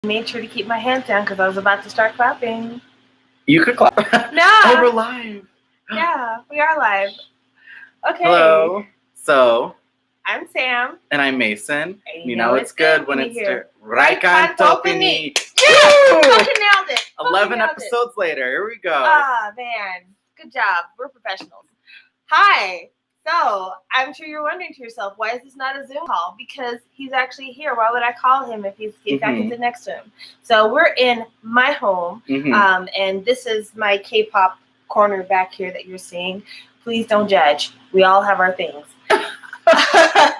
Made sure to keep my hands down because I was about to start clapping. You could clap. No. Oh, we're live. Yeah, we are live. Okay. Hello. So, I'm Sam. and I'm Mason. And you know it's good when it's right on Topini. Topini. Yeah, fucking nailed it. 11 episodes later. Here we go. Ah, man. Good job. We're professionals. Hi. So, I'm sure you're wondering to yourself, why is this not a Zoom call? Because he's actually here. Why would I call him if I can sit next to him? So, we're in my home, and this is my K-pop corner back here that you're seeing. Please don't judge. We all have our things.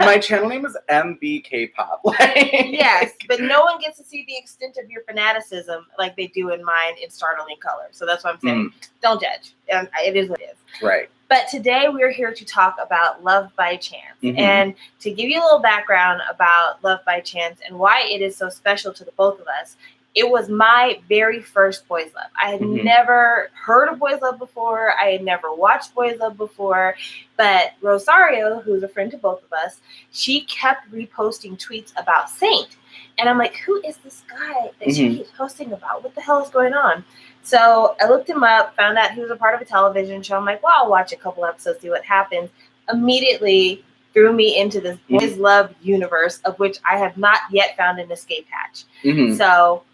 My channel name is MBKpop. Yes, but no one gets to see the extent of your fanaticism like they do in mine in startling color. So that's what I'm saying. Don't judge. It is what it is. Right. But today we're here to talk about Love by Chance. And to give you a little background about Love by Chance and why it is so special to the both of us, it was my very first Boys Love. I had never heard of Boys Love before. I had never watched Boys Love before. But Rosario, who's a friend to both of us, she kept reposting tweets about Saint. And I'm like, who is this guy that she keeps posting about? What the hell is going on? So I looked him up, found out he was a part of a television show. I'm like, well, I'll watch a couple episodes, see what happens. Immediately threw me into this Boys Love universe of which I have not yet found an escape hatch. So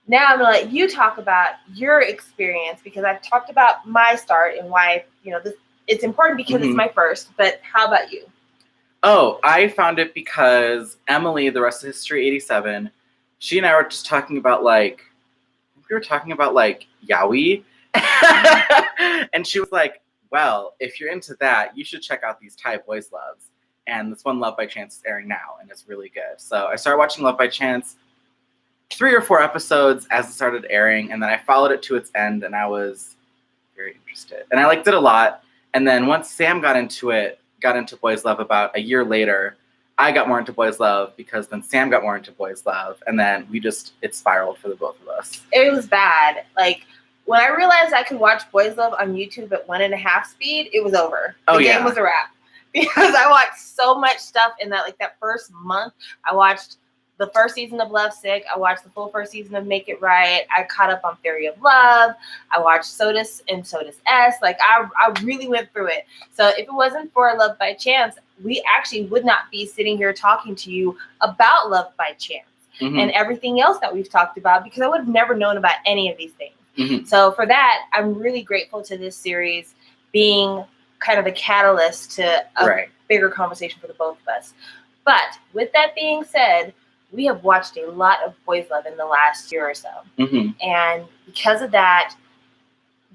now I'm going to let you talk about your experience because I've talked about my start and why, it's important because it's my first, but how about you? Oh, I found it because Emily, the rest of History 87, she and I were just talking about yaoi. And she was like, well, if you're into that, you should check out these Thai Boys Loves. And this one, Love by Chance, is airing now, and it's really good. So I started watching Love by Chance 3 or 4 episodes as it started airing, and then I followed it to its end, and I was very interested. And I liked it a lot. And then once Sam got into Boys Love about a year later, I got more into Boys Love because then Sam got more into Boys Love, and then it spiraled for the both of us. It was bad. Like, when I realized I could watch Boys Love on YouTube at 1.5 speed, it was over. The game was a wrap. Because I watched so much stuff in that first month. I watched the first season of Love Sick. I watched the full first season of Make It Right. I caught up on Theory of Love. I watched Sodas and Sodas S. I really went through it. So if it wasn't for Love by Chance, we actually would not be sitting here talking to you about Love by Chance and everything else that we've talked about because I would have never known about any of these things. So for that, I'm really grateful to this series being kind of a catalyst to a bigger conversation for the both of us. But with that being said, we have watched a lot of Boys Love in the last year or so. And because of that,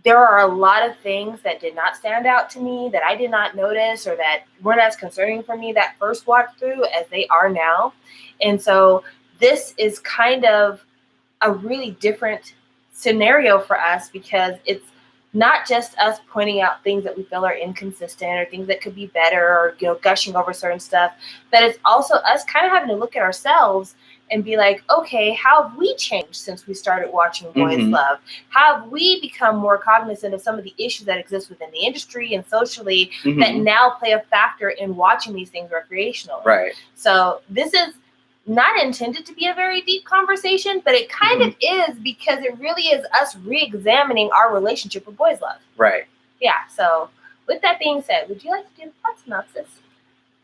there are a lot of things that did not stand out to me that I did not notice or that weren't as concerning for me that first watch through as they are now. And so this is kind of a really different scenario for us because it's not just us pointing out things that we feel are inconsistent or things that could be better or, gushing over certain stuff, but it's also us kind of having to look at ourselves and be like, okay, how have we changed since we started watching Boys Love? How have we become more cognizant of some of the issues that exist within the industry and socially that now play a factor in watching these things recreationally? Right. So this is not intended to be a very deep conversation, but it kind of is because it really is us re-examining our relationship with Boys Love. Right. Yeah, so with that being said, would you like to do the plot synopsis?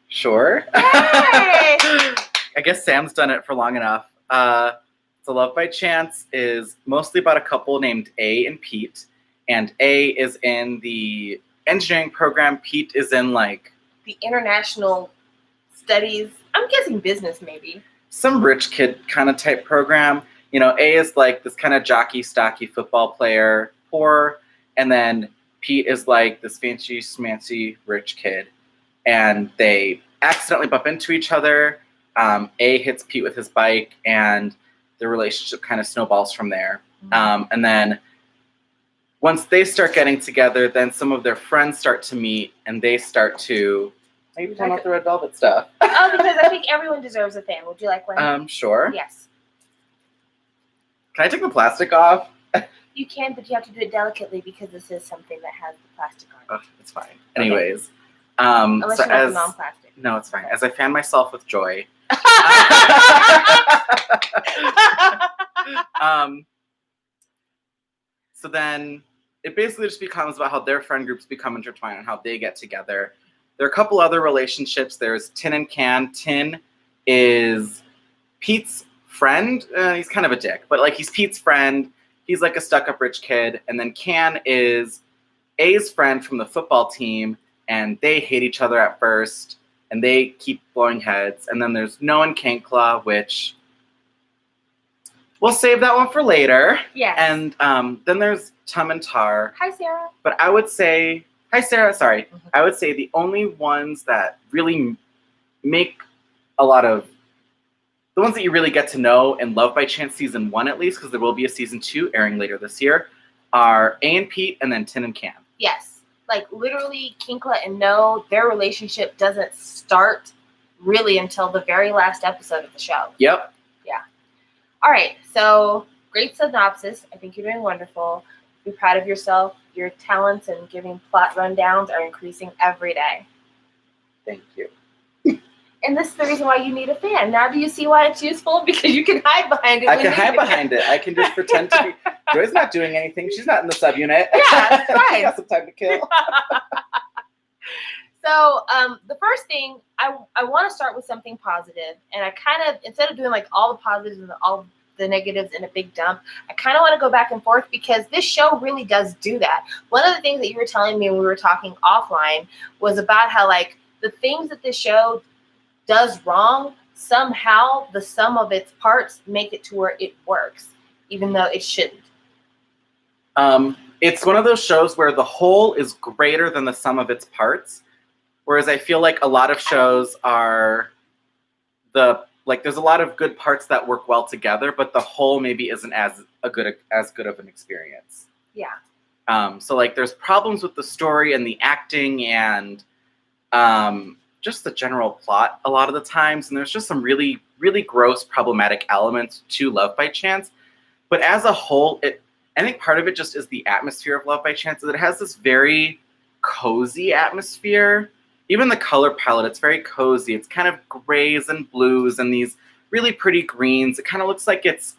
Sure. I guess Sam's done it for long enough. So Love by Chance is mostly about a couple named A and Pete, and A is in the engineering program. Pete is in the international studies. I'm guessing business, maybe. Some rich kid kind of type program. A is this kind of jockey, stocky football player, poor. And then Pete is this fancy, schmancy, rich kid. And they accidentally bump into each other. A hits Pete with his bike, and the relationship kind of snowballs from there. And then once they start getting together, then some of their friends start to meet, and they start to... Maybe talk about the Red Velvet stuff. Oh, because I think everyone deserves a fan. Would you like one? Sure. Yes. Can I take the plastic off? You can, but you have to do it delicately because this is something that has the plastic on it. Oh, it's fine. Anyways. Unless you want the non-plastic. No, it's fine. As I fan myself with joy. So then it basically just becomes about how their friend groups become intertwined and how they get together. There are a couple other relationships. There's Tin and Can. Tin is Pete's friend. He's kind of a dick, but like he's Pete's friend. He's like a stuck-up rich kid. And then Can is A's friend from the football team, and they hate each other at first, and they keep blowing heads. And then there's No and Kengkla, which we'll save that one for later. Yes. And then there's Tum and Tar. Hi, Sarah. But I would say, hi, Sarah, sorry. Mm-hmm. I would say the only ones that really make a lot of, the ones that you really get to know and love by chance season 1 at least, because there will be a season 2 airing later this year, are A and Pete and then Tin and Can. Yes. Like literally Kengkla and No, their relationship doesn't start really until the very last episode of the show. Yep. Yeah. All right. So great synopsis. I think you're doing wonderful. Be proud of yourself. Your talents and giving plot rundowns are increasing every day. Thank you. And this is the reason why you need a fan. Now do you see why it's useful? Because you can hide behind it. I can hide behind it. I can just pretend to be. Joy's not doing anything. She's not in the subunit. Yeah, that's fine. She got some time to kill. So the first thing, I want to start with something positive. And I kind of, instead of doing like all the positives and all the negatives in a big dump, I kind of want to go back and forth because this show really does do that. One of the things that you were telling me when we were talking offline was about how like the things that this show does wrong, somehow the sum of its parts make it to where it works, even though it shouldn't. It's one of those shows where the whole is greater than the sum of its parts, whereas I feel like a lot of shows are there's a lot of good parts that work well together, but the whole maybe isn't as good of an experience. Yeah. So like there's problems with the story and the acting and just the general plot a lot of the times, and there's just some really, really gross, problematic elements to Love by Chance. But as a whole, I think part of it just is the atmosphere of Love by Chance. It has this very cozy atmosphere. Even the color palette, it's very cozy. It's kind of grays and blues and these really pretty greens. It kind of looks like it's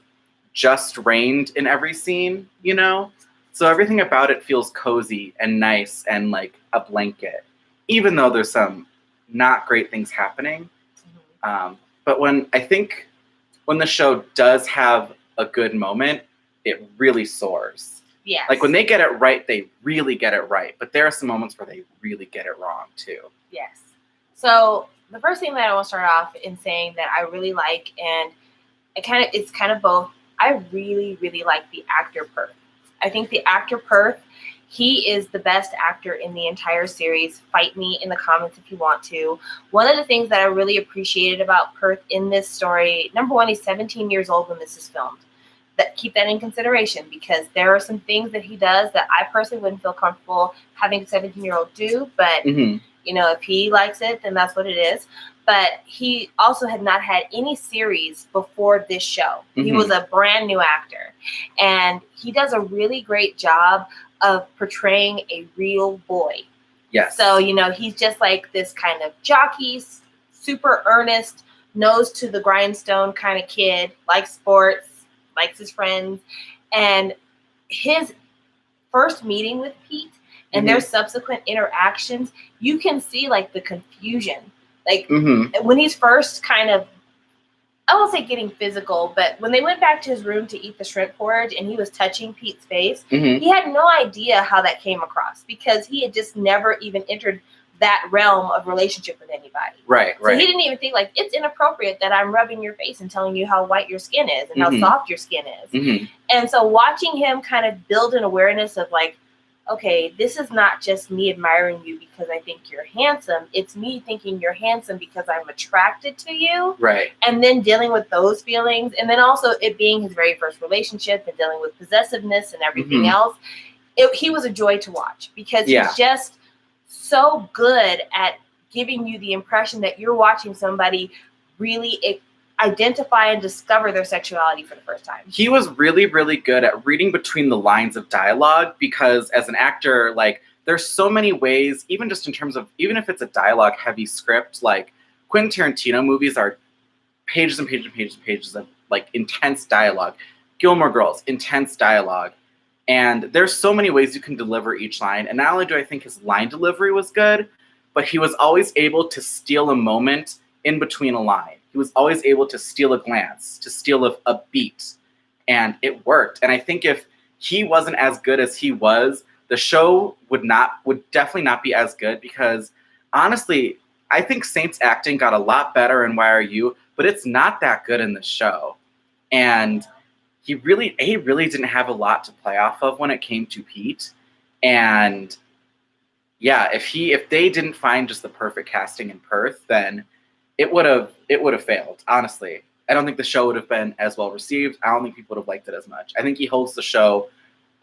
just rained in every scene, you know? So everything about it feels cozy and nice and like a blanket, even though there's some not great things happening. Mm-hmm. But when the show does have a good moment, it really soars. Yes. Like when they get it right, they really get it right. But there are some moments where they really get it wrong too. Yes. So the first thing that I want to start off in saying that I really like, and it's kind of both. I really, really like the actor Perth. I think the actor Perth, he is the best actor in the entire series. Fight me in the comments if you want to. One of the things that I really appreciated about Perth in this story, number one, he's 17 years old when this is filmed. Keep that in consideration because there are some things that he does that I personally wouldn't feel comfortable having a 17-year-old do. But, you know, if he likes it, then that's what it is. But he also had not had any series before this show. Mm-hmm. He was a brand new actor. And he does a really great job of portraying a real boy. Yes. So, you know, he's just like this kind of jockey, super earnest, nose to the grindstone kind of kid, likes sports, likes his friends. And his first meeting with Pete and their subsequent interactions, you can see like the confusion. Like when he's first kind of, I won't say getting physical, but when they went back to his room to eat the shrimp porridge and he was touching Pete's face, he had no idea how that came across because he had just never even entered that realm of relationship with anybody. Right. So he didn't even think like, it's inappropriate that I'm rubbing your face and telling you how white your skin is and how soft your skin is. And so watching him kind of build an awareness of like, okay, this is not just me admiring you because I think you're handsome. It's me thinking you're handsome because I'm attracted to you. Right. And then dealing with those feelings. And then also it being his very first relationship and dealing with possessiveness and everything else. He was a joy to watch because he's just so good at giving you the impression that you're watching somebody really identify and discover their sexuality for the first time. He was really, really good at reading between the lines of dialogue because as an actor, like there's so many ways, even just in terms of, even if it's a dialogue heavy script, like Quentin Tarantino movies are pages and pages and pages and pages of like intense dialogue. Gilmore Girls, intense dialogue. And there's so many ways you can deliver each line. And not only do I think his line delivery was good, but he was always able to steal a moment in between a line. He was always able to steal a glance, to steal a beat. And it worked. And I think if he wasn't as good as he was, the show would definitely not be as good, because honestly, I think Saint's acting got a lot better in Why Are You, but it's not that good in the show. And he really didn't have a lot to play off of when it came to Pete. And yeah, if they didn't find just the perfect casting in Perth, then it would have failed, honestly. I don't think the show would have been as well received. I don't think people would have liked it as much. I think he holds the show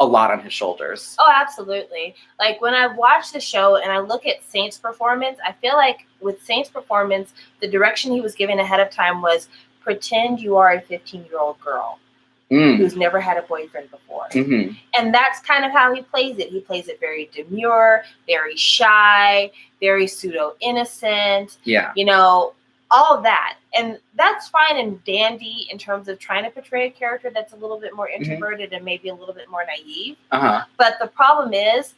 a lot on his shoulders. Oh, absolutely. Like, when I watch the show and I look at Saint's performance, I feel like with Saint's performance, the direction he was given ahead of time was pretend you are a 15-year-old girl who's never had a boyfriend before. Mm-hmm. And that's kind of how he plays it. He plays it very demure, very shy, very pseudo-innocent. Yeah. You know, all of that. And that's fine and dandy in terms of trying to portray a character that's a little bit more introverted and maybe a little bit more naive. But the problem is,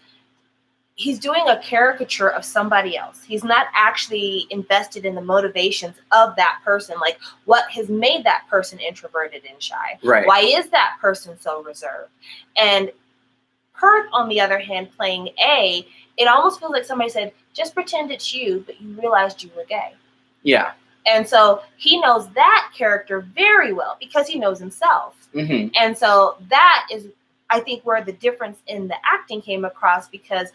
he's doing a caricature of somebody else. He's not actually invested in the motivations of that person, like what has made that person introverted and shy. Right. Why is that person so reserved? And Perth, on the other hand, playing A, it almost feels like somebody said, just pretend it's you, but you realized you were gay. Yeah. And so he knows that character very well because he knows himself. Mm-hmm. And so that is, I think, where the difference in the acting came across, because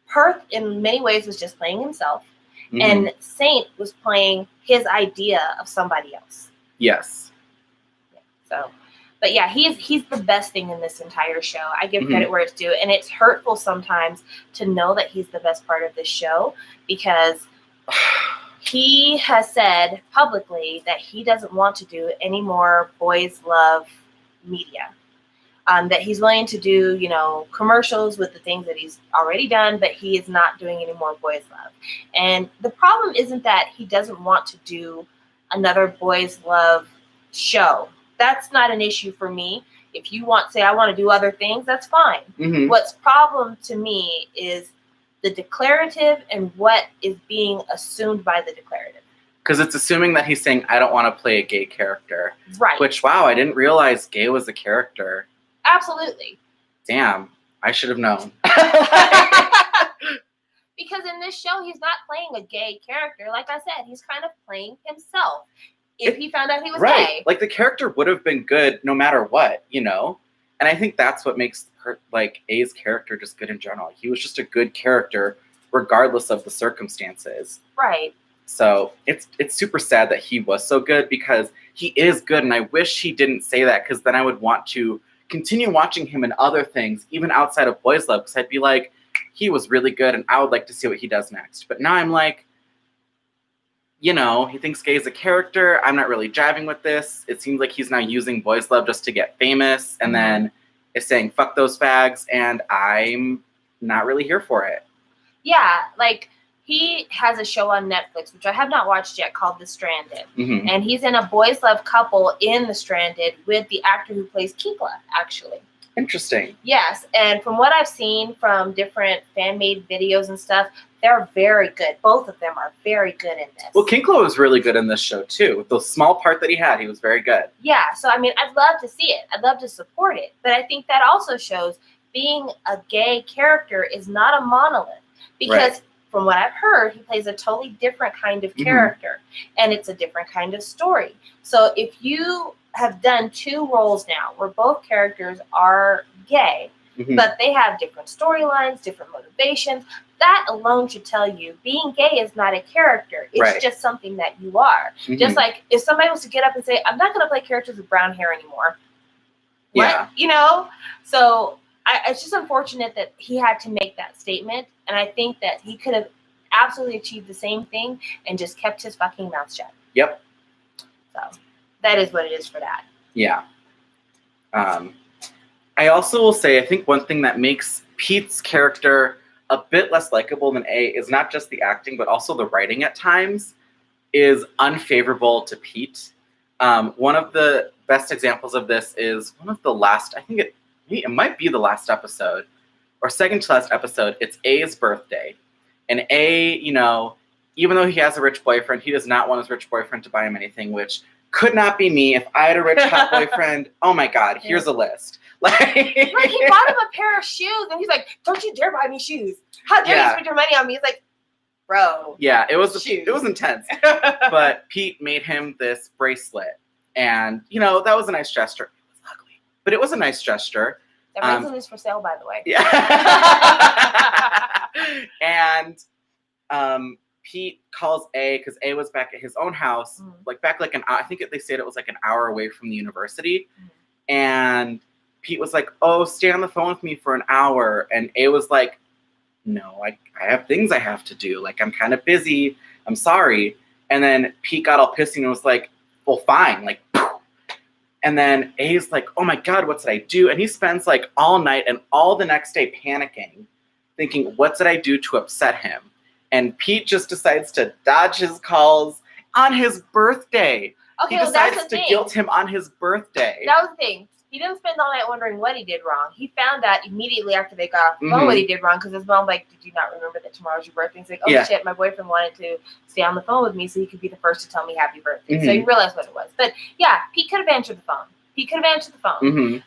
Perth, in many ways, was just playing himself, and Saint was playing his idea of somebody else. Yes. So, but yeah, he's the best thing in this entire show. I give credit where it's due, and it's hurtful sometimes to know that he's the best part of this show, because he has said publicly that he doesn't want to do any more boys love media. That he's willing to do, you know, commercials with the things that he's already done, but he is not doing any more boys love. And the problem isn't that he doesn't want to do another boys love show. That's not an issue for me. If you say I want to do other things, that's fine. What's problem to me is the declarative and what is being assumed by the declarative. Because it's assuming that he's saying, I don't want to play a gay character. Right. Which, wow, I didn't realize gay was a character. Absolutely. Damn, I should have known. Because in this show, he's not playing a gay character. Like I said, he's kind of playing himself. If he found out he was gay. Like, the character would have been good no matter what, you know? And I think that's what makes A's character just good in general. He was just a good character regardless of the circumstances. Right. So it's super sad that he was so good, because he is good, and I wish he didn't say that, because then I would want to continue watching him in other things, even outside of Boys Love, because I'd be like, he was really good, and I would like to see what he does next. But now I'm like, you know, he thinks gay is a character. I'm not really jiving with this. It seems like he's now using Boys Love just to get famous, and then is saying, fuck those fags, and I'm not really here for it. Yeah, like, he has a show on Netflix, which I have not watched yet, called The Stranded. And he's in a boys love couple in The Stranded with the actor who plays Kengkla, actually. Interesting. Yes, and from what I've seen from different fan-made videos and stuff, they're very good. Both of them are very good in this. Well, Kengkla was really good in this show, too. With the small part that he had, he was very good. Yeah, so, I mean, I'd love to see it. I'd love to support it. But I think that also shows being a gay character is not a monolith. Because from what I've heard, he plays a totally different kind of character. And it's a different kind of story. So if you have done two roles now where both characters are gay, but they have different storylines, different motivations, that alone should tell you being gay is not a character. It's just something that you are. Just like if somebody was to get up and say, I'm not going to play characters with brown hair anymore. Yeah. What? You know? So it's just unfortunate that he had to make that statement. And I think that he could have absolutely achieved the same thing and just kept his fucking mouth shut. Yep. So that is what it is for that. Yeah. I also will say, I think one thing that makes Pete's character a bit less likable than A is not just the acting, but also the writing at times is unfavorable to Pete. One of the best examples of this is one of the last, I think it might be the last episode, or second to last episode. It's A's birthday. And A, you know, even though he has a rich boyfriend, he does not want his rich boyfriend to buy him anything, which could not be me. If I had a rich hot boyfriend, oh my God, here's a list. Like he bought him a pair of shoes, and he's like, "Don't you dare buy me shoes! How dare you spend your money on me?" He's like, "Bro." Yeah, it was intense. But Pete made him this bracelet, and you know that was a nice gesture. It was ugly, but it was a nice gesture. That bracelet is for sale, by the way. Yeah. And Pete calls A because A was back at his own house, back an hour. I think they said it was like an hour away from the university, and Pete was like, "Oh, stay on the phone with me for an hour," and A was like, "No, I have things I have to do. Like, I'm kind of busy. I'm sorry." And then Pete got all pissy and was like, "Well, fine." Like, poof. And then A's like, "Oh my God, what did I do?" And he spends like all night and all the next day panicking, thinking, "What did I do to upset him?" And Pete just decides to dodge his calls on his birthday. Okay, he decides to guilt him on his birthday. That was the thing. He didn't spend all night wondering what he did wrong. He found out immediately after they got off the phone what he did wrong, because his mom like, "Did you not remember that tomorrow's your birthday?" He's like, "Oh shit, my boyfriend wanted to stay on the phone with me so he could be the first to tell me happy birthday." So he realized what it was. But yeah, Pete could have answered the phone.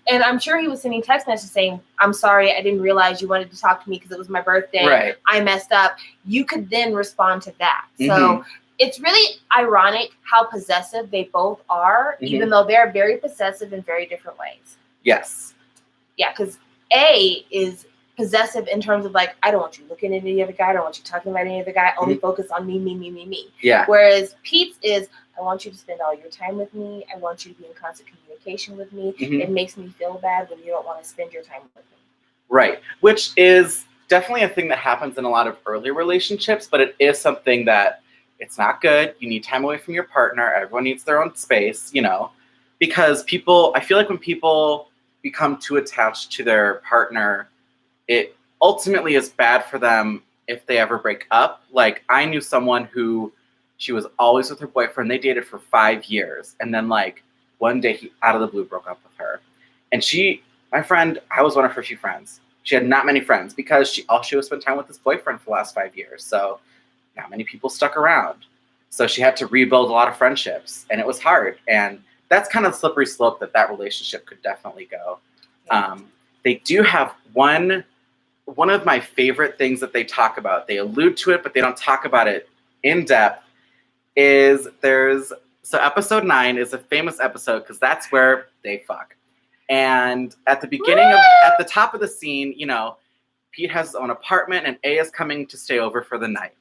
And I'm sure he was sending text messages saying, "I'm sorry, I didn't realize you wanted to talk to me because it was my birthday. Right. I messed up." You could then respond to that. So it's really ironic how possessive they both are, even though they're very possessive in very different ways. Yes. Yeah, because A is possessive in terms of like, "I don't want you looking at any other guy. I don't want you talking about any other guy. Only focus on me. Yeah. Whereas Pete's is, "I want you to spend all your time with me. I want you to be in constant communication with me. It makes me feel bad when you don't want to spend your time with me." Right. Which is definitely a thing that happens in a lot of early relationships, but it is something that it's not good. You need time away from your partner. Everyone needs their own space, you know, because I feel like when people become too attached to their partner, it ultimately is bad for them if they ever break up. Like, I knew someone who, she was always with her boyfriend. They dated for 5 years. And then like one day he out of the blue broke up with her. And my friend, I was one of her few friends. She had not many friends because all she was spent time with this boyfriend for the last 5 years. So not many people stuck around. So she had to rebuild a lot of friendships, and it was hard. And that's kind of the slippery slope that relationship could definitely go. They do have one of my favorite things that they talk about. They allude to it, but they don't talk about it in depth. So episode 9 is a famous episode because that's where they fuck. And at the beginning at the top of the scene, you know, Pete has his own apartment and A is coming to stay over for the night.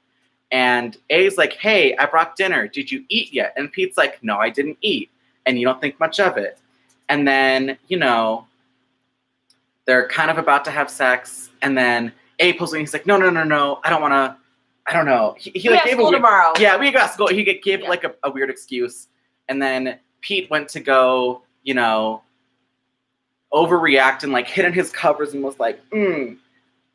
And A's like, "Hey, I brought dinner. Did you eat yet?" And Pete's like, "No, I didn't eat." And you don't think much of it. And then, you know, they're kind of about to have sex. And then A pulls in. He's like, no, I don't want to. I don't know. He like gave school tomorrow. Yeah, we got school. He gave like a weird excuse. And then Pete went to go, you know, overreact and like hid in his covers and was like, "I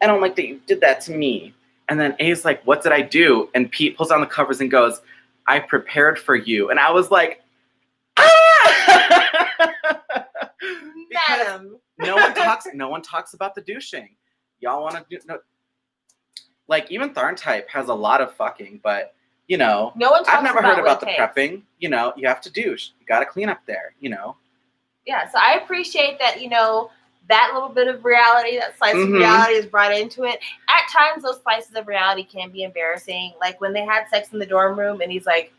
don't like that you did that to me." And then A's like, "What did I do?" And Pete pulls down the covers and goes, "I prepared for you." And I was like, ah! Because no one talks about the douching. Y'all want to do like, even Tharntype has a lot of fucking, but you know, I've never heard about the prepping. You know, you have to douche. You got to clean up there, you know. Yeah, so I appreciate that, you know, that little bit of reality, that slice of reality is brought into it. At times, those slices of reality can be embarrassing. Like when they had sex in the dorm room and he's like,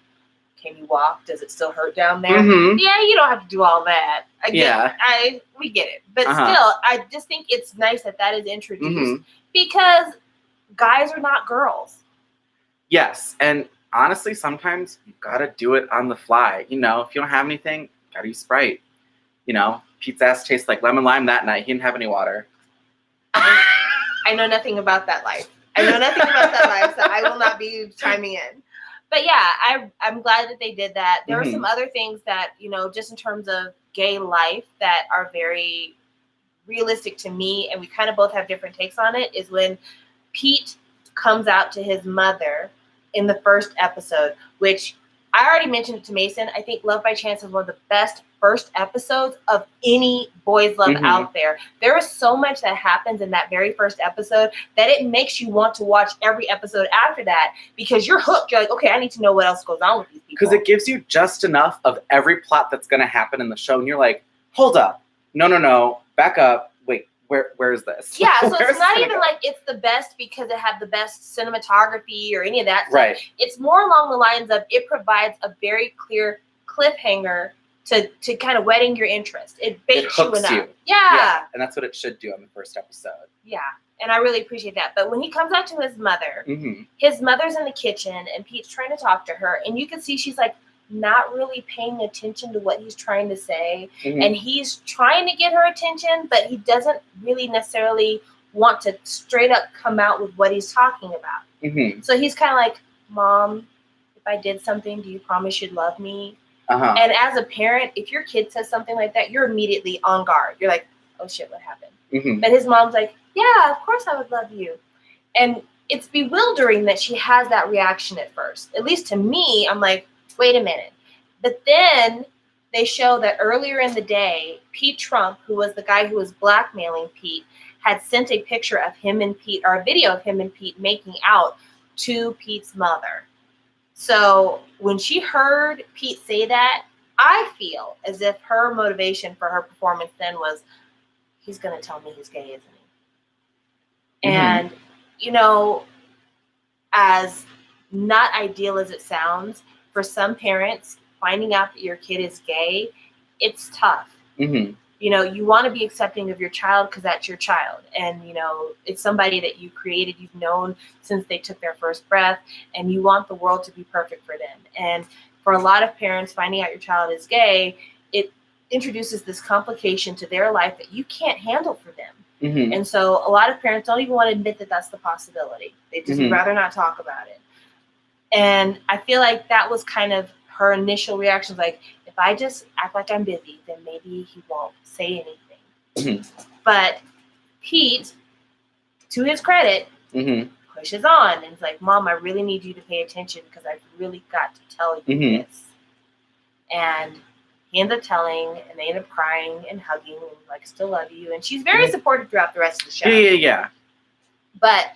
"Can you walk? Does it still hurt down there?" Yeah, you don't have to do all that. We get it. But still, I just think it's nice that is introduced because guys are not girls. Yes, and honestly, sometimes you gotta do it on the fly. You know, if you don't have anything, gotta use Sprite. You know, Pete's ass tastes like lemon lime that night. He didn't have any water. I know nothing about that life. So I will not be chiming in. But yeah, I'm glad that they did that. There were some other things that, you know, just in terms of gay life that are very realistic to me, and we kind of both have different takes on it, is when Pete comes out to his mother in the first episode, which I already mentioned it to Mason. I think Love by Chance is one of the best first episodes of any boys love out there. There is so much that happens in that very first episode that it makes you want to watch every episode after that because you're hooked. You're like, okay, I need to know what else goes on with these people. Because it gives you just enough of every plot that's going to happen in the show. And you're like, hold up. No. Back up. Wait, where is this? Yeah, so it's not even like it's the best because it had the best cinematography or any of that stuff. Right. It's more along the lines of it provides a very clear cliffhanger to kind of whetting your interest. It baits you enough. Yeah. And that's what it should do on the first episode. Yeah. And I really appreciate that. But when he comes out to his mother's in the kitchen and Pete's trying to talk to her. And you can see she's like not really paying attention to what he's trying to say. And he's trying to get her attention, but he doesn't really necessarily want to straight up come out with what he's talking about. So he's kind of like, Mom, if I did something, do you promise you'd love me? And as a parent, if your kid says something like that, you're immediately on guard. You're like, oh shit, what happened? But his mom's like, yeah, of course I would love you. And it's bewildering that she has that reaction at first. At least to me, I'm like, wait a minute. But then they show that earlier in the day, Pete Trump, who was the guy who was blackmailing Pete, had sent a picture of him and Pete, or a video of him and Pete making out to Pete's mother. So when she heard Pete say that, I feel as if her motivation for her performance then was, he's going to tell me he's gay, isn't he? And, you know, as not ideal as it sounds, for some parents, finding out that your kid is gay, it's tough. You know, you want to be accepting of your child because that's your child. And, you know, it's somebody that you created, you've known since they took their first breath, and you want the world to be perfect for them. And for a lot of parents, finding out your child is gay, it introduces this complication to their life that you can't handle for them. And so a lot of parents don't even want to admit that that's the possibility. They just would rather not talk about it. And I feel like that was kind of her initial reaction, like, if I just act like I'm busy, then maybe he won't say anything. But Pete, to his credit, pushes on and is like, Mom, I really need you to pay attention because I've really got to tell you this. And he ends up telling, and they end up crying and hugging and like, still love you. And she's very supportive throughout the rest of the show. Yeah. But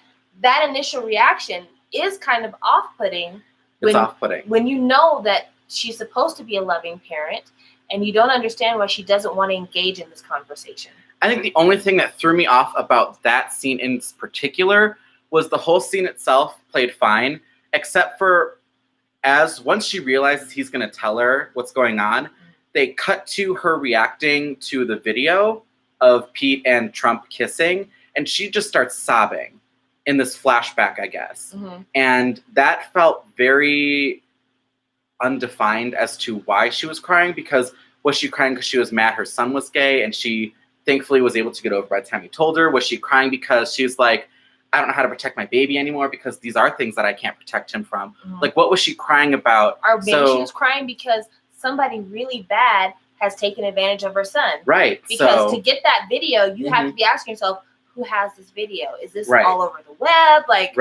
that initial reaction is kind of off-putting. It's off-putting. When you know that she's supposed to be a loving parent and you don't understand why she doesn't want to engage in this conversation. I think the only thing that threw me off about that scene in particular was the whole scene itself played fine, except for once she realizes he's going to tell her what's going on, they cut to her reacting to the video of Pete and Trump kissing, and she just starts sobbing in this flashback, I guess. And that felt very undefined as to why she was crying, because was she crying because she was mad her son was gay and she thankfully was able to get over by the time he told her? Was she crying because she's like, I don't know how to protect my baby anymore because these are things that I can't protect him from? Like, what was she crying about? Or maybe she was crying because somebody really bad has taken advantage of her son. Right. Because to get that video, you have to be asking yourself, who has this video? Is this all over the web? Like,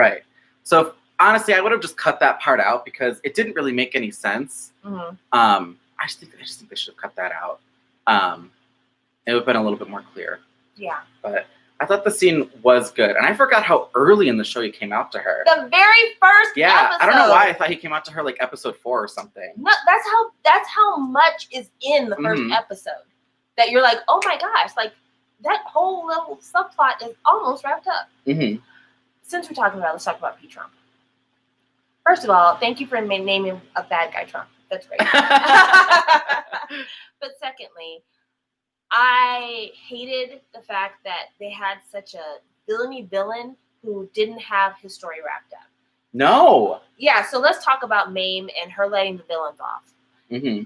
So honestly, I would have just cut that part out because it didn't really make any sense. I just think they should have cut that out. It would have been a little bit more clear. Yeah. But I thought the scene was good. And I forgot how early in the show he came out to her. The very first episode. I don't know why I thought he came out to her like episode 4 or something. No, that's how much is in the first episode. That you're like, oh my gosh, like that whole little subplot is almost wrapped up. Since we're talking about it, let's talk about Pete Trump. First of all, thank you for naming a bad guy Trump. That's great. But secondly, I hated the fact that they had such a villainy villain who didn't have his story wrapped up. No. Yeah, so let's talk about Mame and her letting the villains off.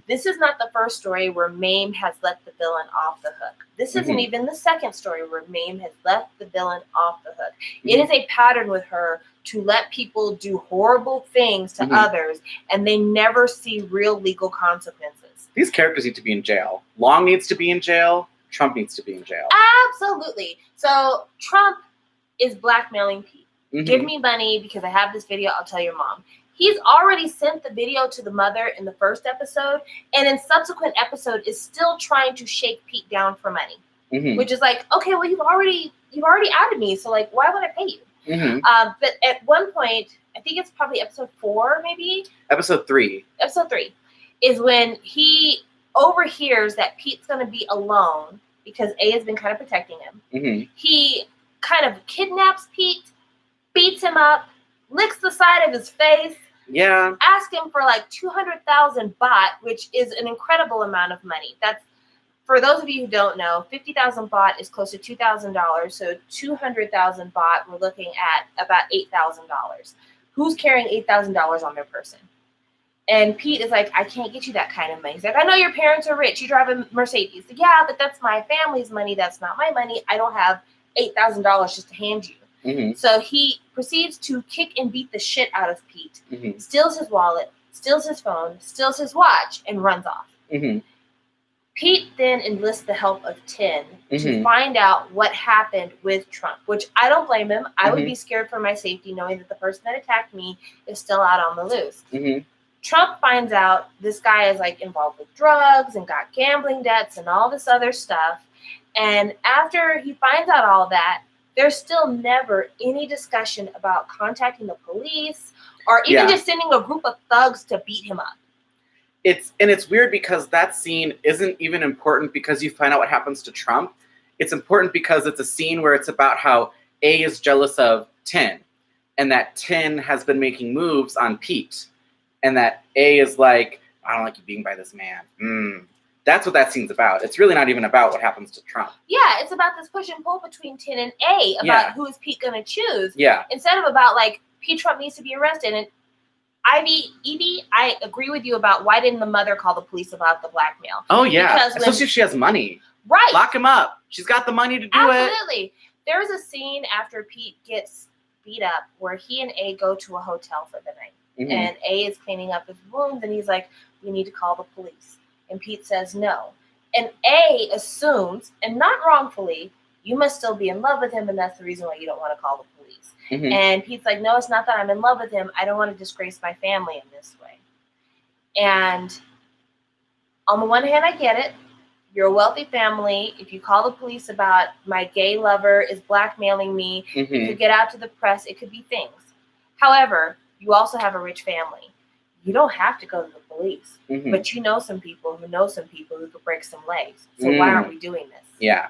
This is not the first story where Mame has let the villain off the hook. This isn't even the second story where Mame has let the villain off the hook. It is a pattern with her to let people do horrible things to others, and they never see real legal consequences. These characters need to be in jail. Long needs to be in jail. Trump needs to be in jail. Absolutely. So Trump is blackmailing Pete. Give me money because I have this video. I'll tell your mom. He's already sent the video to the mother in the first episode, and in subsequent episode is still trying to shake Pete down for money, which is like, okay, well, you've already outed me, so like, why would I pay you? But at one point, I think it's probably episode 4, maybe episode 3. Episode 3 is when he overhears that Pete's going to be alone because A has been kind of protecting him. He kind of kidnaps Pete, beats him up, licks the side of his face. Yeah. Ask him for like 200,000 baht, which is an incredible amount of money. That's, for those of you who don't know, 50,000 baht is close to $2,000. So 200,000 baht, we're looking at about $8,000. Who's carrying $8,000 on their person? And Pete is like, I can't get you that kind of money. He's like, I know your parents are rich. You drive a Mercedes. Like, yeah, but that's my family's money. That's not my money. I don't have $8,000 just to hand you. So he proceeds to kick and beat the shit out of Pete, steals his wallet, steals his phone, steals his watch, and runs off. Pete then enlists the help of Tin to find out what happened with Trump, which I don't blame him. I would be scared for my safety knowing that the person that attacked me is still out on the loose. Trump finds out this guy is like involved with drugs and got gambling debts and all this other stuff. And after he finds out all that, there's still never any discussion about contacting the police or even just sending a group of thugs to beat him up. It's weird because that scene isn't even important because you find out what happens to Trump. It's important because it's a scene where it's about how A is jealous of Tin and that Tin has been making moves on Pete and that A is like, I don't like you being by this man. That's what that scene's about. It's really not even about what happens to Trump. Yeah, it's about this push and pull between Tin and A about who is Pete going to choose. Yeah. Instead of about like, Pete Trump needs to be arrested. And Evie, I agree with you about why didn't the mother call the police about the blackmail? Oh, yeah. Especially if she has money. Right. Lock him up. She's got the money to do it. Absolutely. There's a scene after Pete gets beat up where he and A go to a hotel for the night. And A is cleaning up his wounds and he's like, we need to call the police. And Pete says no. And A assumes, and not wrongfully, you must still be in love with him, and that's the reason why you don't want to call the police. And Pete's like, no, it's not that I'm in love with him. I don't want to disgrace my family in this way. And on the one hand, I get it. You're a wealthy family. If you call the police about my gay lover is blackmailing me, it could get out to the press. It could be things. However, you also have a rich family. You don't have to go to the police, but you know some people who know some people who could break some legs. So why aren't we doing this? Yeah.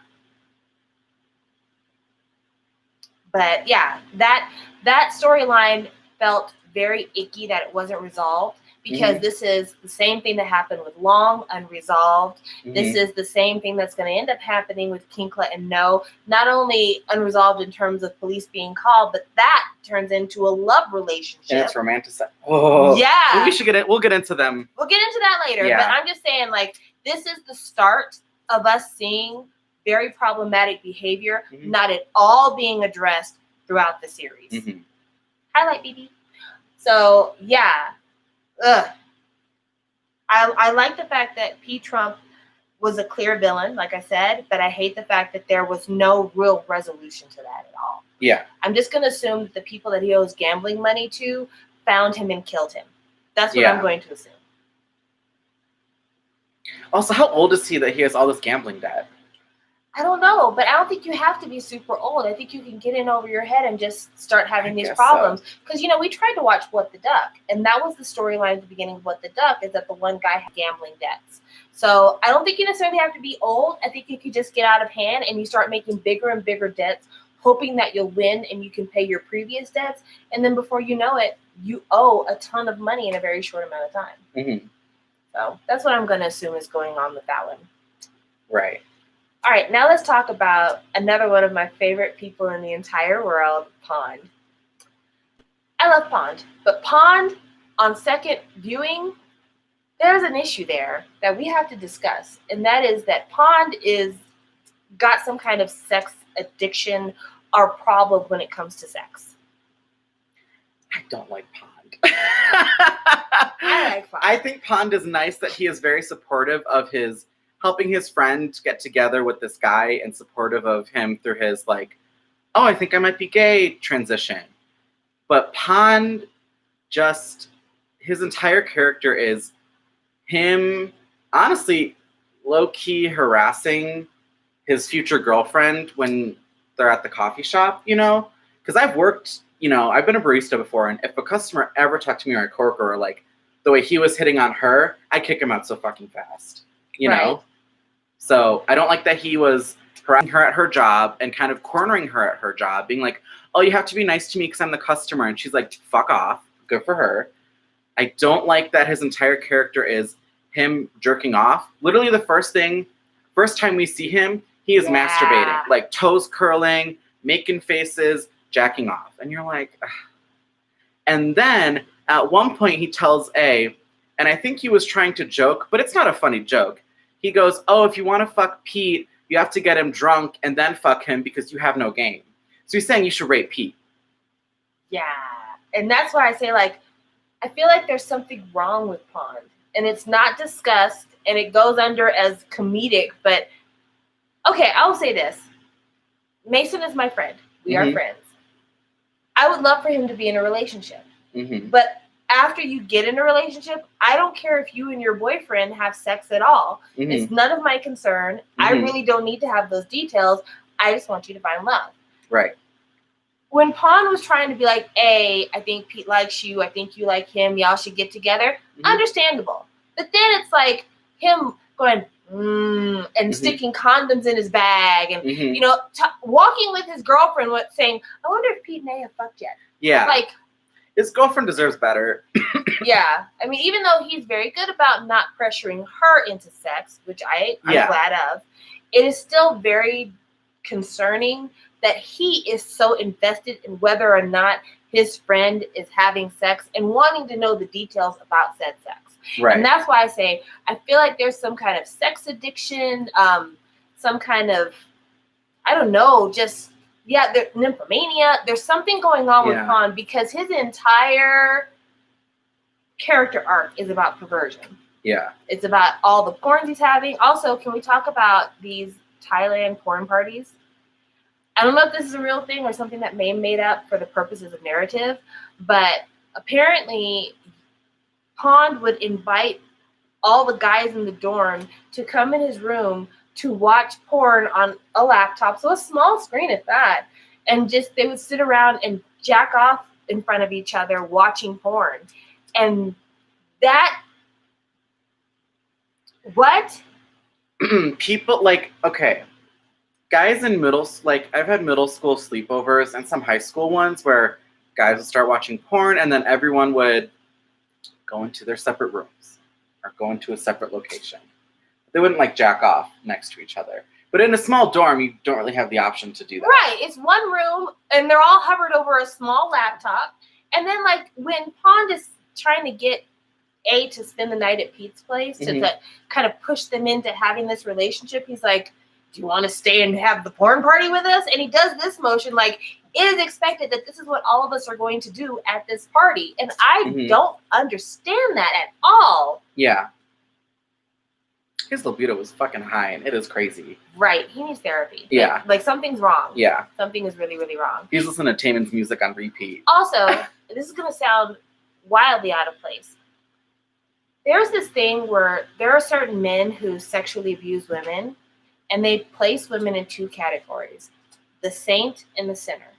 But yeah, that storyline felt very icky that it wasn't resolved because this is the same thing that happened with Long, Unresolved. This is the same thing that's going to end up happening with Kengkla and No. Not only unresolved in terms of police being called, but that turns into a love relationship. And it's romanticized. Oh, yeah. We should we'll get into them. We'll get into that later. Yeah. But I'm just saying, like, this is the start of us seeing very problematic behavior, not at all being addressed throughout the series. Highlight, BB. So, yeah. I like the fact that P. Trump was a clear villain, like I said, but I hate the fact that there was no real resolution to that at all. Yeah. I'm just going to assume that the people that he owes gambling money to found him and killed him. That's what I'm going to assume. Also, how old is he that he has all this gambling debt? I don't know, but I don't think you have to be super old. I think you can get in over your head and just start having these problems. Because, you know, we tried to watch What the Duck, and that was the storyline at the beginning of What the Duck, is that the one guy had gambling debts. So I don't think you necessarily have to be old. I think you could just get out of hand and you start making bigger and bigger debts, hoping that you'll win and you can pay your previous debts. And then before you know it, you owe a ton of money in a very short amount of time. So that's what I'm going to assume is going on with that one. Right. All right, now let's talk about another one of my favorite people in the entire world, Pond. I love Pond, but Pond, on second viewing, there's an issue there that we have to discuss, and that is that Pond got some kind of sex addiction or problem when it comes to sex. I don't like Pond. I like Pond. I think Pond is nice that he is very supportive of helping his friend get together with this guy and supportive of him through his, like, oh, I think I might be gay transition. But Pond just his entire character is him, honestly, low-key harassing his future girlfriend when they're at the coffee shop, you know? Because I've worked, you know, I've been a barista before, and if a customer ever talked to me or a coworker, or like the way he was hitting on her, I'd kick him out so fucking fast, you know? So I don't like that he was harassing her at her job and kind of cornering her at her job, being like, oh, you have to be nice to me because I'm the customer. And she's like, fuck off. Good for her. I don't like that his entire character is him jerking off. Literally the first time we see him, he is masturbating, like toes curling, making faces, jacking off. And you're like, ugh. And then at one point he tells A, and I think he was trying to joke, but it's not a funny joke. He goes, oh, if you want to fuck Pete, you have to get him drunk and then fuck him because you have no game. So he's saying you should rape Pete. Yeah. And that's why I say, like, I feel like there's something wrong with Pond. And it's not discussed, and it goes under as comedic, but okay, I'll say this. Mason is my friend. We are friends. I would love for him to be in a relationship. But after you get in a relationship, I don't care if you and your boyfriend have sex at all. It's none of my concern. I really don't need to have those details. I just want you to find love. Right. When Pond was trying to be like, hey, I think Pete likes you. I think you like him. Y'all should get together. Understandable. But then it's like him going, and sticking condoms in his bag and, you know, walking with his girlfriend saying, I wonder if Pete and I have fucked yet. Yeah. Like, his girlfriend deserves better. Yeah. I mean, even though he's very good about not pressuring her into sex, which I'm glad of, it is still very concerning that he is so invested in whether or not his friend is having sex and wanting to know the details about said sex. Right. And that's why I say, I feel like there's some kind of sex addiction, some kind of, I don't know, just, nymphomania. There's something going on with Pond because his entire character arc is about perversion. Yeah. It's about all the porns he's having. Also, can we talk about these Thailand porn parties? I don't know if this is a real thing or something that May made up for the purposes of narrative, but apparently Pond would invite all the guys in the dorm to come in his room to watch porn on a laptop, so a small screen at that, and just they would sit around and jack off in front of each other watching porn. And that, what? People, like, okay, guys in I've had middle school sleepovers and some high school ones where guys would start watching porn and then everyone would go into their separate rooms or go into a separate location. They wouldn't, like, jack off next to each other. But in a small dorm, you don't really have the option to do that. Right. It's one room, and they're all hovered over a small laptop. And then, like, when Pond is trying to get A to spend the night at Pete's place to kind of push them into having this relationship, he's like, do you want to stay and have the porn party with us? And he does this motion like, it is expected that this is what all of us are going to do at this party. And I don't understand that at all. Yeah. His libido was fucking high, and it is crazy. Right. He needs therapy. Yeah. Like something's wrong. Yeah. Something is really, really wrong. He's listening to Taman's music on repeat. Also, this is going to sound wildly out of place. There's this thing where there are certain men who sexually abuse women, and they place women in two categories, the saint and the sinner.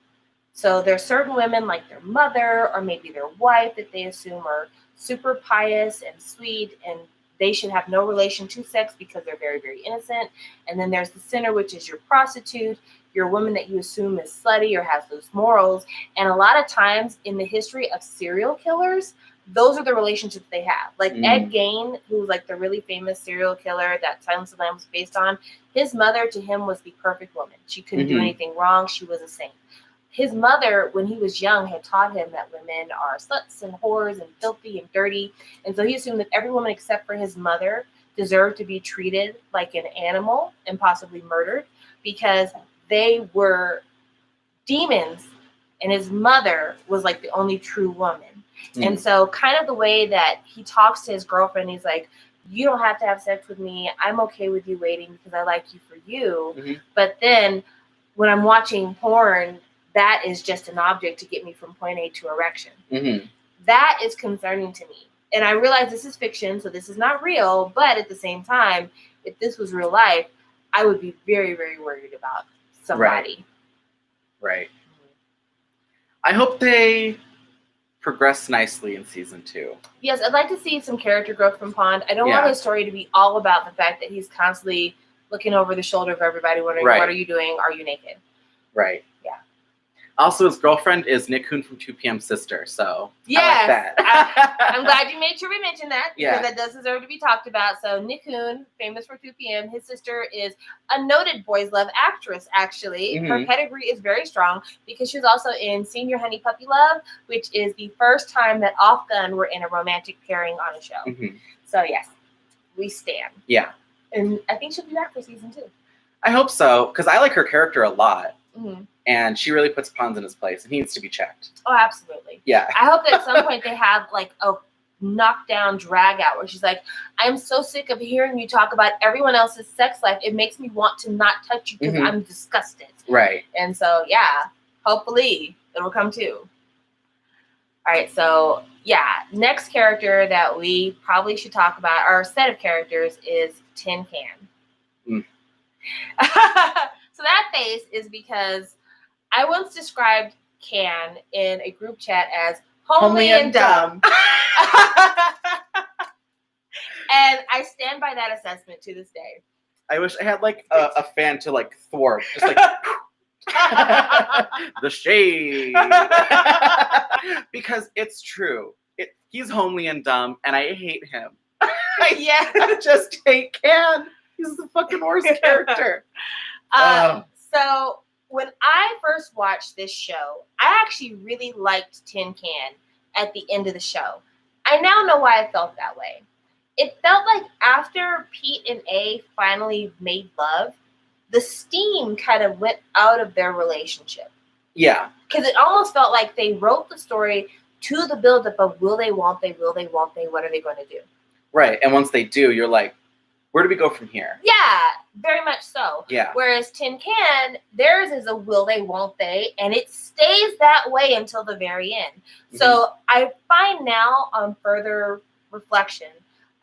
So there's certain women like their mother or maybe their wife that they assume are super pious and sweet, and they should have no relation to sex because they're very, very innocent. And then there's the sinner, which is your prostitute, your woman that you assume is slutty or has those morals. And a lot of times in the history of serial killers, those are the relationships they have. Like Ed Gein, who's like the really famous serial killer that Silence of the Lambs was based on, his mother to him was the perfect woman. She couldn't do anything wrong. She was a saint. His mother, when he was young, had taught him that women are sluts and whores and filthy and dirty. And so he assumed that every woman except for his mother deserved to be treated like an animal and possibly murdered because they were demons and his mother was like the only true woman. And so kind of the way that he talks to his girlfriend, he's like, you don't have to have sex with me. I'm okay with you waiting because I like you for you. But then when I'm watching porn, that is just an object to get me from point A to erection. That is concerning to me and I realize this is fiction, so this is not real, but at the same time, if this was real life, I would be very, very worried about somebody. Right. I hope they progress nicely in season 2. Yes, I'd like to see some character growth from Pond. I don't want his story to be all about the fact that he's constantly looking over the shoulder of everybody, wondering, what are you doing? Are you naked? Right. Yeah. Also, his girlfriend is Nick-kun from 2PM's sister, so yes, I like that. I'm glad you made sure we mentioned that, because that does deserve to be talked about. So Nick-kun, famous for 2PM, his sister is a noted boys' love actress, actually. Mm-hmm. Her pedigree is very strong because she was also in Senior Honey Puppy Love, which is the first time that Off Gun were in a romantic pairing on a show. Mm-hmm. So yes, we stand. Yeah. And I think she'll be back for season 2. I hope so, because I like her character a lot. Mm-hmm. And she really puts Pons in his place, and he needs to be checked. Oh, absolutely. Yeah. I hope that at some point they have like a knockdown drag out where she's like, I'm so sick of hearing you talk about everyone else's sex life. It makes me want to not touch you because I'm disgusted. Right. And so, yeah, hopefully it'll come too. All right. So, yeah, next character that we probably should talk about, our set of characters, is Tin Can. So that face is because I once described Can in a group chat as homely and dumb. And I stand by that assessment to this day. I wish I had like a fan to like thwart, just like the shade. Because it's true. He's homely and dumb, and I hate him. I just hate Can. He's the fucking worst character. So when I first watched this show, I actually really liked Tin Can at the end of the show. I now know why I felt that way. It felt like after Pete and A finally made love, the steam kind of went out of their relationship. Yeah. Because it almost felt like they wrote the story to the buildup of will they, won't they, what are they going to do? Right. And once they do, you're like, where do we go from here? Yeah, very much so. Yeah. Whereas Tin Can, theirs is a will they, won't they, and it stays that way until the very end. Mm-hmm. So I find now, on further reflection,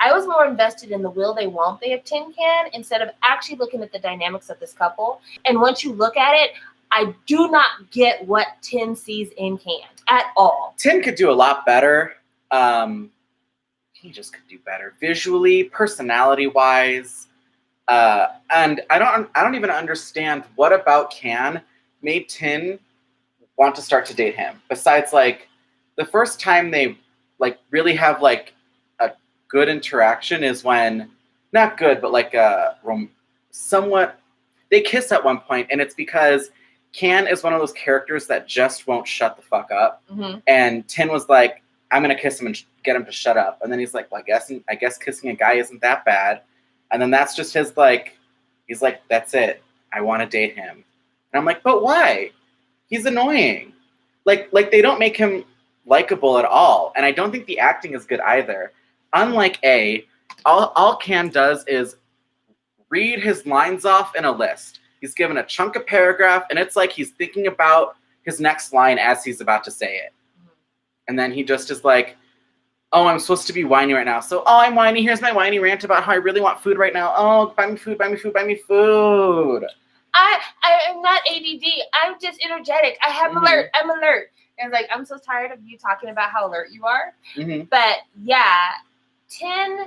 I was more invested in the will they, won't they of Tin Can instead of actually looking at the dynamics of this couple. And once you look at it, I do not get what Tin sees in Can at all. Tin could do a lot better. He just could do better visually, personality-wise, and I don't even understand what about Can made Tin want to start to date him. Besides, like, the first time they like really have like a good interaction is when, not good, but like somewhat, they kiss at one point, and it's because Can is one of those characters that just won't shut the fuck up, and Tin was like, I'm gonna kiss him and get him to shut up. And then he's like, well, I guess kissing a guy isn't that bad. And then that's just his like, he's like, that's it. I want to date him. And I'm like, but why? He's annoying. Like they don't make him likable at all. And I don't think the acting is good either. Unlike A, all Can does is read his lines off in a list. He's given a chunk of paragraph, and it's like he's thinking about his next line as he's about to say it. And then he just is like, oh, I'm supposed to be whiny right now. So, oh, I'm whiny. Here's my whiny rant about how I really want food right now. Oh, buy me food, buy me food, buy me food. I'm not ADD. I'm just energetic. I have alert. I'm alert. And it's like, I'm so tired of you talking about how alert you are. Mm-hmm. But yeah, Tin,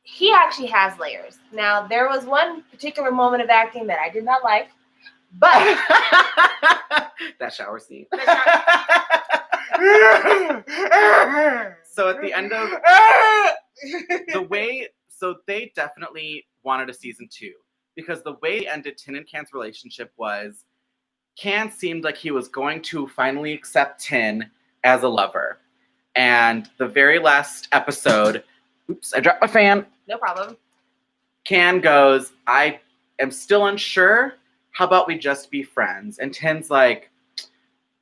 he actually has layers. Now, there was one particular moment of acting that I did not like, but that shower scene. So at the end of the way, so they definitely wanted a season 2 because the way they ended Tin and Can's relationship was Can seemed like he was going to finally accept Tin as a lover. And the very last episode, oops, I dropped my fan. No problem. Can goes, I am still unsure. How about we just be friends? And Tin's like,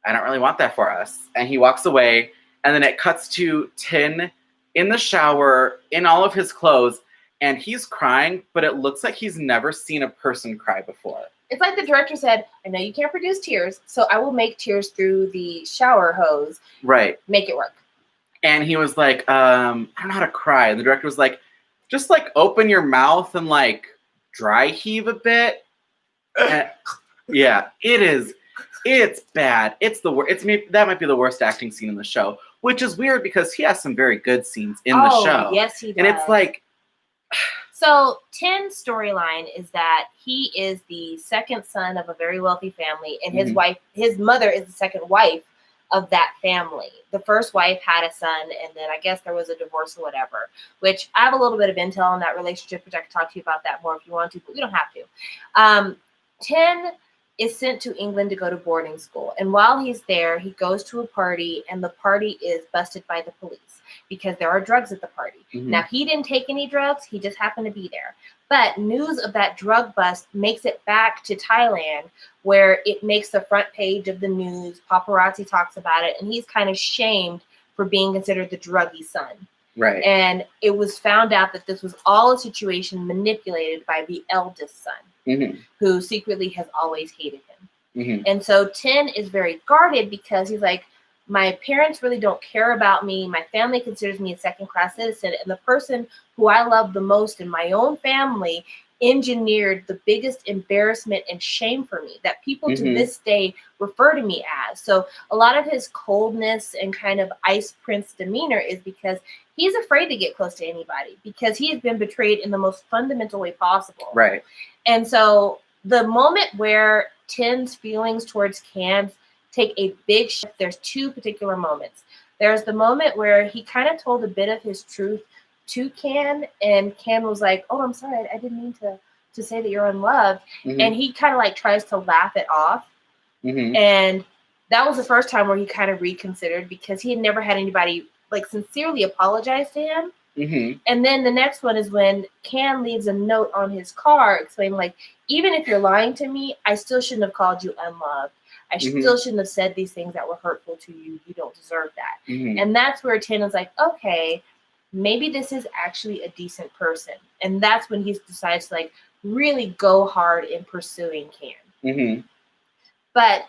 I don't really want that for us. And he walks away. And then it cuts to Tin in the shower in all of his clothes. And he's crying, but it looks like he's never seen a person cry before. It's like the director said, I know you can't produce tears, so I will make tears through the shower hose. Right. Make it work. And he was like, I don't know how to cry. And the director was like, just like open your mouth and like dry heave a bit. And, yeah, it's bad. It's the worst. That might be the worst acting scene in the show, which is weird because he has some very good scenes in the show. Yes, he does. And it's like, so Tin's storyline is that he is the second son of a very wealthy family, and his mother is the second wife of that family. The first wife had a son, and then I guess there was a divorce or whatever, which I have a little bit of intel on that relationship, which I can talk to you about that more if you want to, but we don't have to. Tin is sent to England to go to boarding school. And while he's there, he goes to a party, and the party is busted by the police because there are drugs at the party. Mm-hmm. Now, he didn't take any drugs. He just happened to be there. But news of that drug bust makes it back to Thailand, where it makes the front page of the news. Paparazzi talks about it, and he's kind of shamed for being considered the druggy son. Right. And it was found out that this was all a situation manipulated by the eldest son, mm-hmm. who secretly has always hated him. Mm-hmm. And so Tin is very guarded because he's like, my parents really don't care about me. My family considers me a second-class citizen. And the person who I love the most in my own family engineered the biggest embarrassment and shame for me that people mm-hmm. to this day refer to me as. So a lot of his coldness and kind of ice prince demeanor is because he's afraid to get close to anybody because he has been betrayed in the most fundamental way possible. Right. And so the moment where Tin's feelings towards Can take a big shift, there's two particular moments. There's the moment where he kind of told a bit of his truth to Can, and Can was like, oh, I'm sorry, I didn't mean to say that you're unloved. Mm-hmm. And he kind of like tries to laugh it off. Mm-hmm. And that was the first time where he kind of reconsidered because he had never had anybody like sincerely apologize to him. Mm-hmm. And then the next one is when Can leaves a note on his car explaining, like, even if you're lying to me, I still shouldn't have called you unloved. I mm-hmm. still shouldn't have said these things that were hurtful to you. You don't deserve that. Mm-hmm. And that's where Tin is like, okay, maybe this is actually a decent person. And that's when he decides to like really go hard in pursuing Can. Mm-hmm. But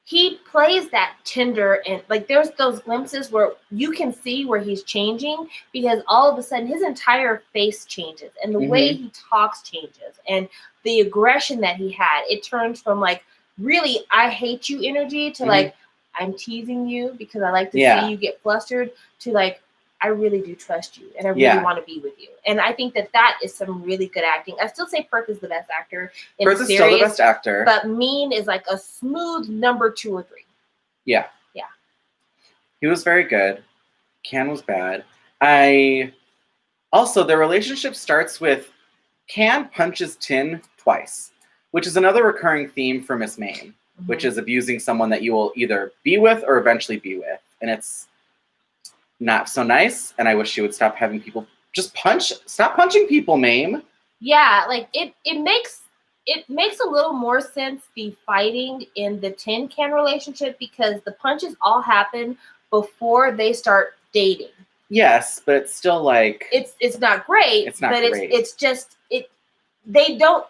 he plays that tender, and like there's those glimpses where you can see where he's changing because all of a sudden his entire face changes and the mm-hmm. way he talks changes and the aggression that he had. It turns from like really I hate you energy to mm-hmm. like I'm teasing you because I like to see you get flustered to like I really do trust you and I really want to be with you. And I think that is some really good acting. I still say Perth is the best actor in the series. Perth is still the best actor. But Mean is like a smooth number 2 or 3. Yeah. Yeah. He was very good. Can was bad. Also, their relationship starts with Can punches Tin twice, which is another recurring theme for Miss Mame, mm-hmm. which is abusing someone that you will either be with or eventually be with. And it's not so nice, and I wish she would stop having people just stop punching people, Mame. Yeah, like it makes a little more sense the fighting in the Tin Can relationship because the punches all happen before they start dating. Yes, but it's still like it's not great. It's not but great. It's just they don't.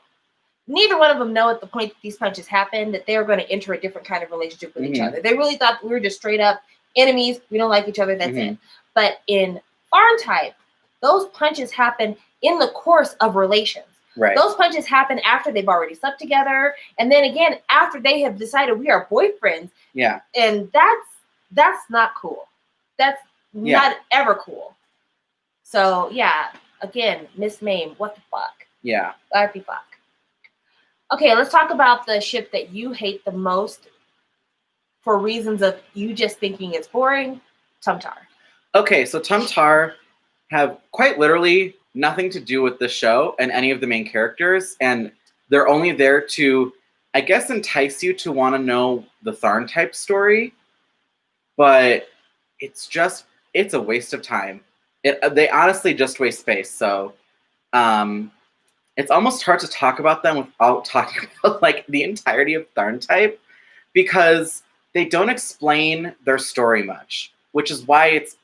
Neither one of them know at the point that these punches happen that they're going to enter a different kind of relationship with mm-hmm. each other. They really thought we were just straight up enemies. We don't like each other. That's mm-hmm. it. But in Farm Type, those punches happen in the course of relations. Right. Those punches happen after they've already slept together, and then again after they have decided we are boyfriends. Yeah. And that's not cool. That's not ever cool. So yeah, again, Miss Mame, what the fuck? Yeah. What the fuck? Okay, let's talk about the ship that you hate the most for reasons of you just thinking it's boring. Tumtar. Okay, so Tumtar have quite literally nothing to do with the show and any of the main characters, and they're only there to, I guess, entice you to want to know the Tharn type story, but it's a waste of time. They honestly just waste space, so it's almost hard to talk about them without talking about like the entirety of Tharn type because they don't explain their story much, which is why it's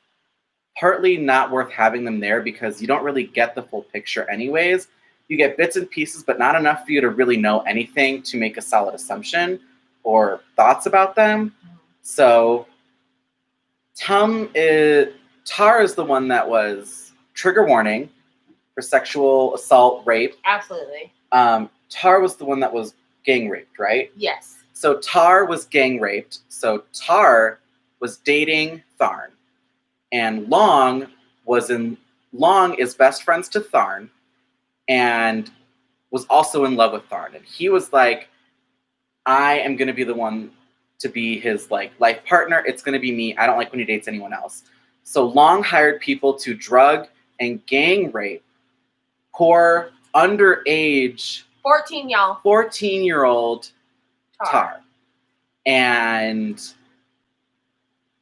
partly not worth having them there because you don't really get the full picture anyways. You get bits and pieces, but not enough for you to really know anything to make a solid assumption or thoughts about them. So Tum Tar is the one that was trigger warning for sexual assault, rape. Absolutely. Tar was the one that was gang raped, right? Yes. So Tar was gang raped. So Tar was dating Tharn. And Long is best friends to Tharn and was also in love with Tharn. And he was like, I am going to be the one to be his like life partner. It's going to be me. I don't like when he dates anyone else. So Long hired people to drug and gang rape poor underage 14-year-old Tar. And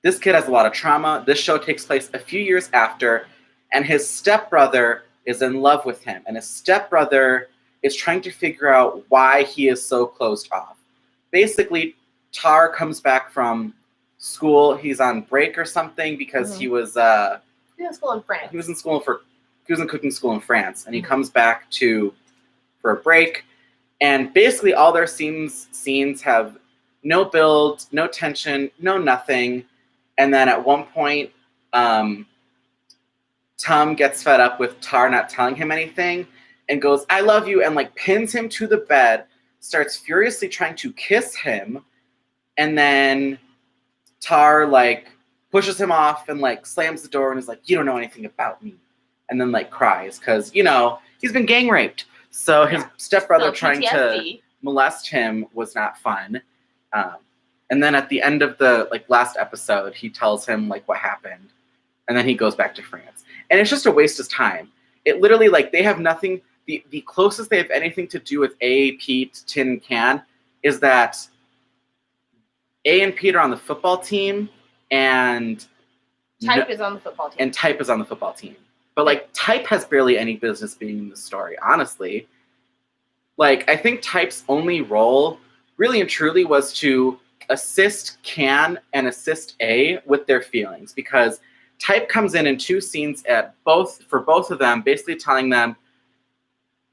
this kid has a lot of trauma. This show takes place a few years after, and his stepbrother is in love with him. And his stepbrother is trying to figure out why he is so closed off. Basically, Tar comes back from school. He's on break or something because he was in school in France. He was in cooking school in France, and he comes back for a break. And basically, all their scenes have no build, no tension, no nothing. And then at one point, Tom gets fed up with Tar not telling him anything and goes, I love you, and like pins him to the bed, starts furiously trying to kiss him. And then Tar like pushes him off and like slams the door and is like, you don't know anything about me. And then like cries because, he's been gang raped. So his stepbrother trying to molest him was not fun. And then at the end of the like last episode, he tells him like what happened, and then he goes back to France. And it's just a waste of time. It literally like they have nothing. The closest they have anything to do with A, Pete, Tin, and Can is that A and Pete are on the football team, and Type is on the football team. And Type is on the football team. But like Type has barely any business being in the story, honestly. Like I think Type's only role, really and truly, was to assist Can and assist A with their feelings, because Type comes in 2 scenes for both of them, basically telling them,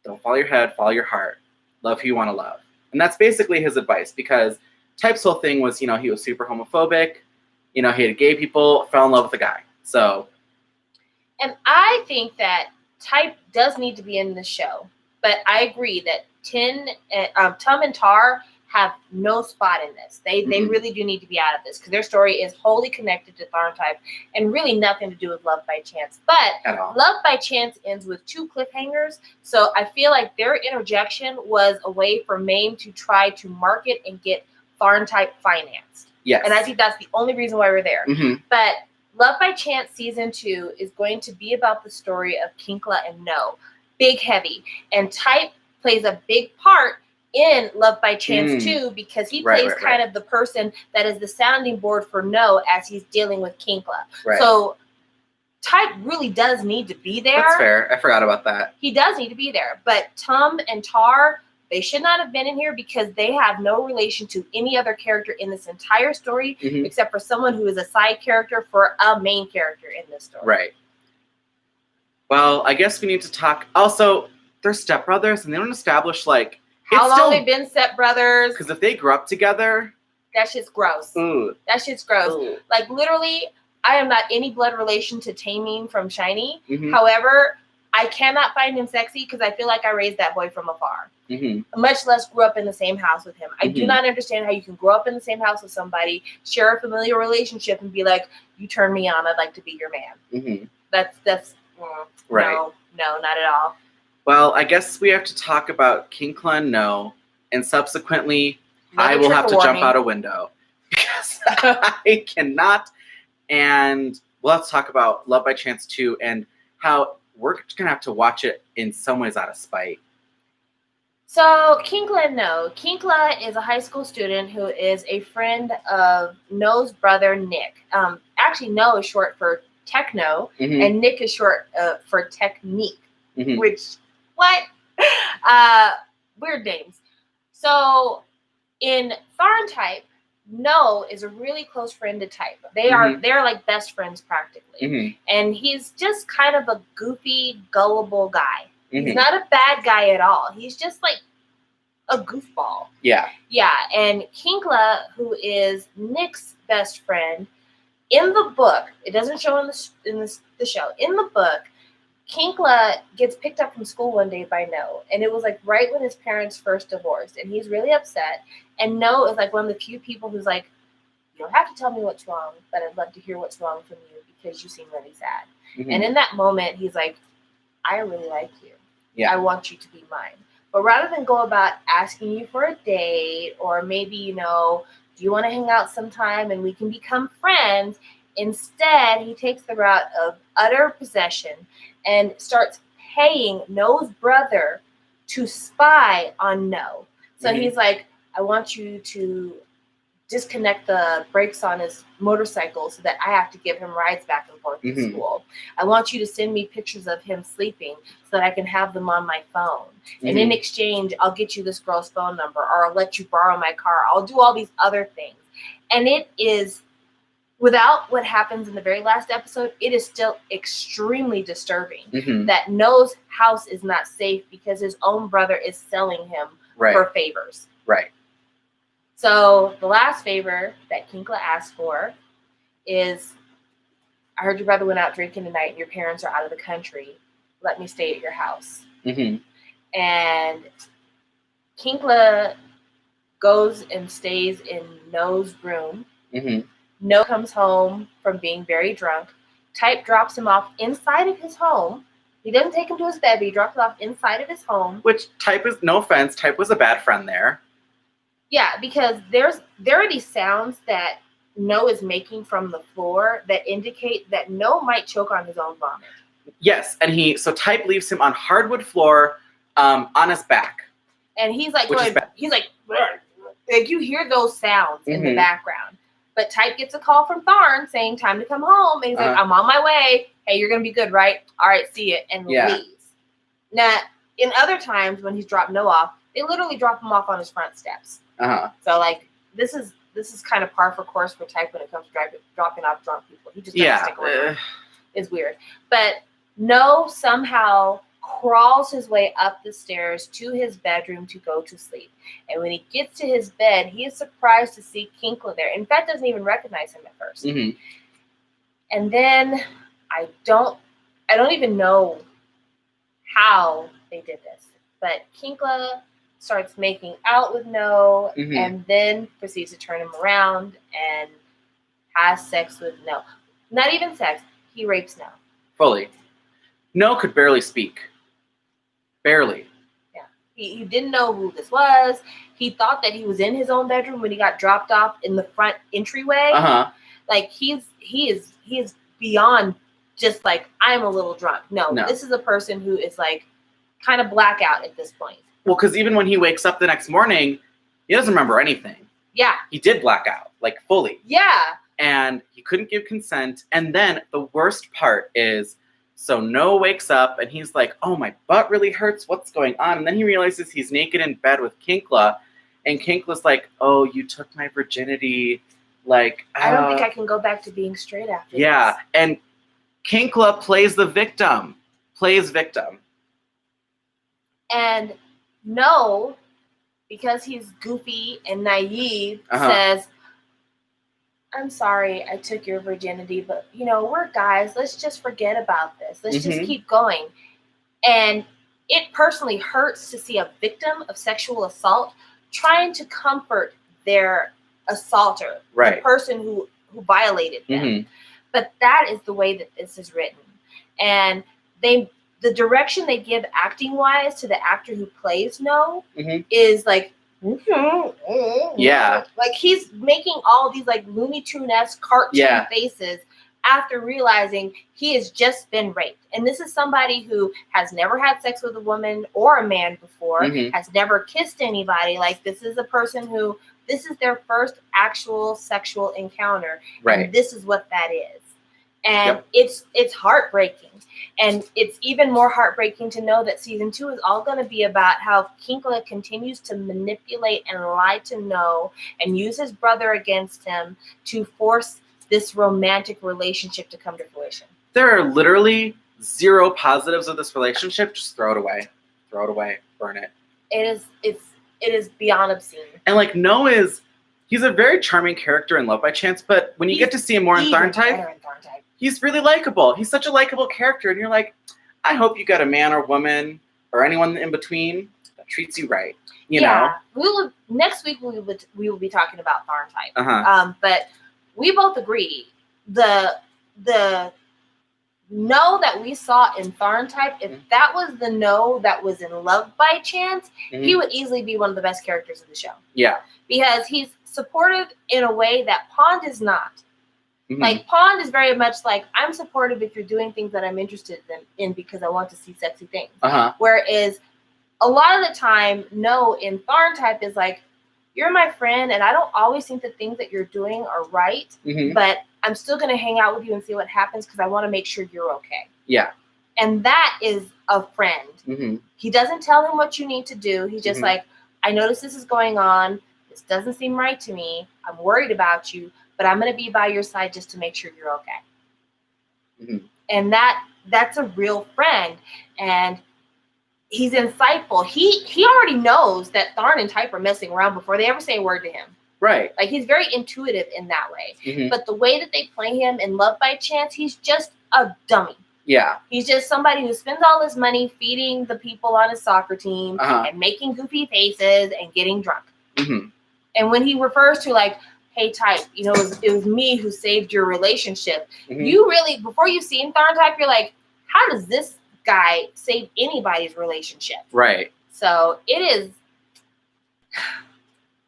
don't follow your head, follow your heart, love who you want to love. And that's basically his advice, because Type's whole thing was, he was super homophobic, he hated gay people, fell in love with a guy. So, and I think that Type does need to be in the show, but I agree that Tom and Tar have no spot in this. They really do need to be out of this, because their story is wholly connected to Tharn Type and really nothing to do with Love by Chance. But Love by Chance ends with 2 cliffhangers, so I feel like their interjection was a way for Mame to try to market and get Tharn Type financed. Yes. And I think that's the only reason why we're there. Mm-hmm. But Love by Chance season 2 is going to be about the story of Kengkla and No. Big heavy. And Type plays a big part in Love by Chance too, because he plays kind of the person that is the sounding board for No as he's dealing with Kengkla. Right. So Type really does need to be there. That's fair. I forgot about that. He does need to be there. But Tom and Tar, they should not have been in here, because they have no relation to any other character in this entire story, except for someone who is a side character for a main character in this story. Right. Well, I guess we need to talk. Also, they're stepbrothers, and they don't establish like how long they've been stepbrothers. Because if they grew up together, that shit's gross. Ooh. That shit's gross. Ooh. Like literally, I am not any blood relation to Taemin from Shiny. Mm-hmm. However, I cannot find him sexy because I feel like I raised that boy from afar. Much less grew up in the same house with him. I do not understand how you can grow up in the same house with somebody, share a familiar relationship, and be like, "You turn me on. I'd like to be your man." That's right. No, not at all. Well, I guess we have to talk about Kengkla and No, and subsequently, I will have to jump out a window because I cannot. And we'll have to talk about Love by Chance 2 and how we're going to have to watch it in some ways out of spite. So, Kengkla and No. Kengkla is a high school student who is a friend of No's brother, Nick. Actually, No is short for Techno, and Nick is short for Technique, which, what? Weird names. So, in Tharn Type, No is a really close friend to Type. They're like best friends practically. And he's just kind of a goofy, gullible guy. He's not a bad guy at all. He's just like a goofball. Yeah. Yeah. And Kengkla, who is Nick's best friend, In the book, it doesn't show in the show. In the book, Kengkla gets picked up from school one day by No, and it was like right when his parents first divorced, and he's really upset. And No is like one of the few people who's like, you don't have to tell me what's wrong, but I'd love to hear what's wrong from you because you seem really sad. Mm-hmm. And in that moment, he's like, I really like you. Yeah. I want you to be mine. But rather than go about asking you for a date or maybe, you know, do you want to hang out sometime and we can become friends? Instead, he takes the route of utter possession and starts paying No's brother to spy on No. So mm-hmm. he's like, I want you to disconnect the brakes on his motorcycle so that I have to give him rides back and forth mm-hmm. to school. I want you to send me pictures of him sleeping so that I can have them on my phone. Mm-hmm. And in exchange, I'll get you this girl's phone number or I'll let you borrow my car. I'll do all these other things. And it is, without what happens in the very last episode, it is still extremely disturbing mm-hmm. that No's house is not safe because his own brother is selling him for favors. Right. So the last favor that Kengkla asked for is, I heard your brother went out drinking tonight and your parents are out of the country. Let me stay at your house. Mm-hmm. And Kengkla goes and stays in No's room. Mm-hmm. No comes home from being very drunk. Type drops him off inside of his home. He doesn't take him to his bed, but he drops him off inside of his home. Which Type is, no offense, Type was a bad friend there. Yeah, because there are these sounds that No is making from the floor that indicate that No might choke on his own vomit. Yes, and so Type leaves him on hardwood floor, on his back. And he's like, you hear those sounds mm-hmm. in the background. But Type gets a call from Tharn saying time to come home, and he's like, I'm on my way. Hey, you're gonna be good, right? All right, see you, and leaves. Now, in other times when he's dropped No off, they literally drop him off on his front steps. So like this is kind of par for course for Type when it comes to dropping off drunk people. He just doesn't stick around. It's weird. But No somehow crawls his way up the stairs to his bedroom to go to sleep. And when he gets to his bed, he is surprised to see Kengkla there. In fact, doesn't even recognize him at first. Mm-hmm. And then I don't even know how they did this, but Kengkla starts making out with No mm-hmm. and then proceeds to turn him around and has sex with No. Not even sex. He rapes No. Fully. No could barely speak. Barely. Yeah. He didn't know who this was. He thought that he was in his own bedroom when he got dropped off in the front entryway. Uh-huh. Like he is beyond just like, I'm a little drunk. No, this is a person who is like kind of blackout at this point. Well, because even when he wakes up the next morning, he doesn't remember anything. Yeah. He did black out, like fully. Yeah. And he couldn't give consent. And then the worst part is, so No wakes up and he's like, oh, my butt really hurts. What's going on? And then he realizes he's naked in bed with Kengkla. And Kenkla's like, oh, you took my virginity. Like, I don't think I can go back to being straight after this. And Kengkla plays victim. And No, because he's goofy and naive, says, I'm sorry I took your virginity, but, you know, we're guys. Let's just forget about this. Let's mm-hmm. just keep going. And it personally hurts to see a victim of sexual assault trying to comfort their assaulter, the person who violated them. Mm-hmm. But that is the way that this is written. And the direction they give acting-wise to the actor who plays No mm-hmm. is like, like he's making all these like Looney Tunes-esque cartoon faces after realizing he has just been raped. And this is somebody who has never had sex with a woman or a man before, mm-hmm. has never kissed anybody. Like, this is a person who, this is their first actual sexual encounter. And this is what that is. And it's heartbreaking. And it's even more heartbreaking to know that season 2 is all going to be about how Kengkla continues to manipulate and lie to No and use his brother against him to force this romantic relationship to come to fruition. There are literally zero positives of this relationship. Just throw it away. Throw it away. Burn it. It is beyond obscene. And like No is he's a very charming character in Love by Chance, but when you get to see him more in Tharntype, he's really likable. He's such a likable character, and you're like, I hope you got a man or woman or anyone in between that treats you right. You know? Next week we will be talking about Tharntype. But we both agree the no that we saw in Tharntype, if that was the no that was in Love by Chance, he would easily be one of the best characters of the show. Yeah. Because he's supportive in a way that Pond is not. Like, Pond is very much like, I'm supportive if you're doing things that I'm interested in because I want to see sexy things. Whereas a lot of the time, no in Tharntype is like, you're my friend, and I don't always think the things that you're doing are right, but I'm still going to hang out with you and see what happens because I want to make sure you're okay. Yeah. And that is a friend. He doesn't tell him what you need to do. He's just like, I notice this is going on. This doesn't seem right to me. I'm worried about you, but I'm going to be by your side just to make sure you're okay. And that's a real friend. And he's insightful. He already knows that Tharn and Type are messing around before they ever say a word to him. Right. Like, he's very intuitive in that way. But the way that they play him in Love by Chance, he's just a dummy. Yeah. He's just somebody who spends all his money feeding the people on his soccer team and making goofy faces and getting drunk. And when he refers to, like, hey, Type, you know, it was me who saved your relationship. You really, before you've seen Tharntype, you're like, how does this guy save anybody's relationship? Right. So it is,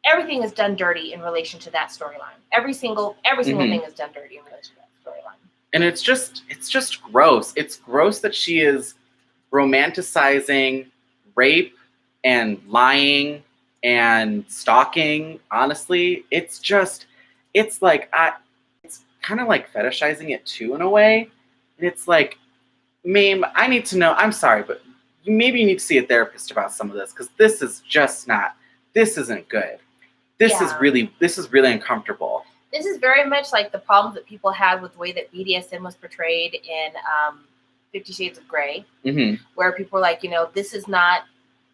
everything is done dirty in relation to that storyline. Every single thing is done dirty in relation to that storyline. And it's just gross. It's gross that she is romanticizing rape and lying and stalking. Honestly, it's like, it's kind of like fetishizing it too in a way. And it's like, Mame, I need to know, I'm sorry, but maybe you need to see a therapist about some of this, because this is just not, this isn't good. This is really uncomfortable. This is very much like the problems that people had with the way that BDSM was portrayed in 50 Shades of Grey, where people were like, you know, this is not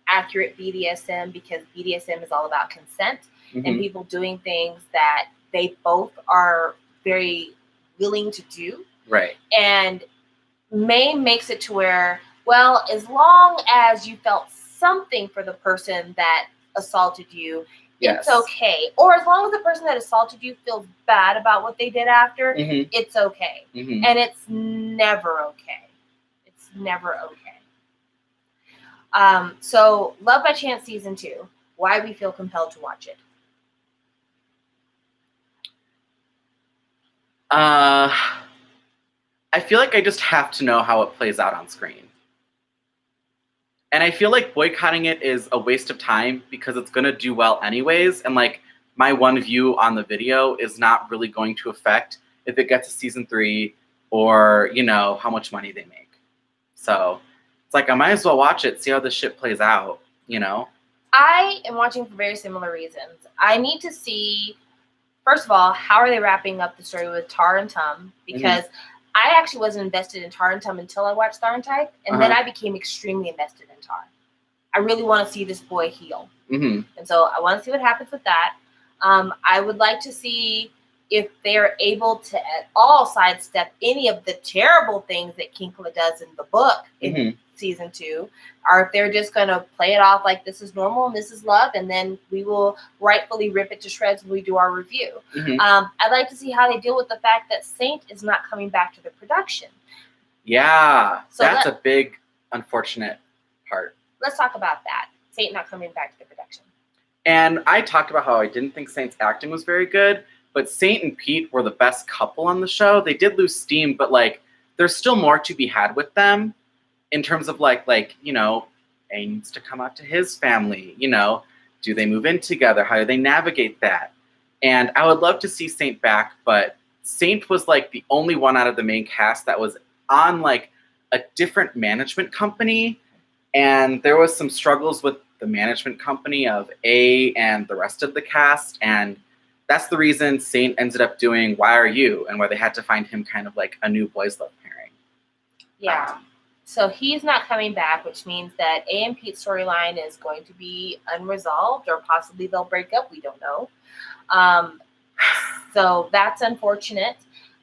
accurate BDSM because BDSM is all about consent and people doing things that they both are very willing to do. Right. And May makes it to where, well, as long as you felt something for the person that assaulted you, it's okay. Or as long as the person that assaulted you feels bad about what they did after, it's okay. And it's never okay. It's never okay. So Love by Chance Season 2, why we feel compelled to watch it. I feel like I just have to know how it plays out on screen. And I feel like boycotting it is a waste of time because it's going to do well anyways. And like, my one view on the video is not really going to affect if it gets to Season 3 or, you know, how much money they make. So it's like, I might as well watch it, see how this shit plays out, you know? I am watching for very similar reasons. I need to see, first of all, how are they wrapping up the story with Tar and Tum? Because I actually wasn't invested in Tar and Tum until I watched Tharntype, and then I became extremely invested in Tar. I really want to see this boy heal. And so I want to see what happens with that. I would like to see if they're able to at all sidestep any of the terrible things that Kengkla does in the book in Season 2, or if they're just going to play it off like this is normal and this is love, and then we will rightfully rip it to shreds when we do our review. I'd like to see how they deal with the fact that Saint is not coming back to the production. Yeah, so that's a big, unfortunate part. Let's talk about that. Saint not coming back to the production. And I talked about how I didn't think Saint's acting was very good, but Saint and Pete were the best couple on the show. They did lose steam, but like, there's still more to be had with them. In terms of like, you know, A needs to come out to his family, you know, do they move in together? How do they navigate that? And I would love to see Saint back, but Saint was like the only one out of the main cast that was on like a different management company. And there was some struggles with the management company of A and the rest of the cast. And that's the reason Saint ended up doing Why Are You? And where they had to find him kind of like a new boys love pairing. Yeah. So he's not coming back, which means that A and Pete's storyline is going to be unresolved, or possibly they'll break up. We don't know. So that's unfortunate.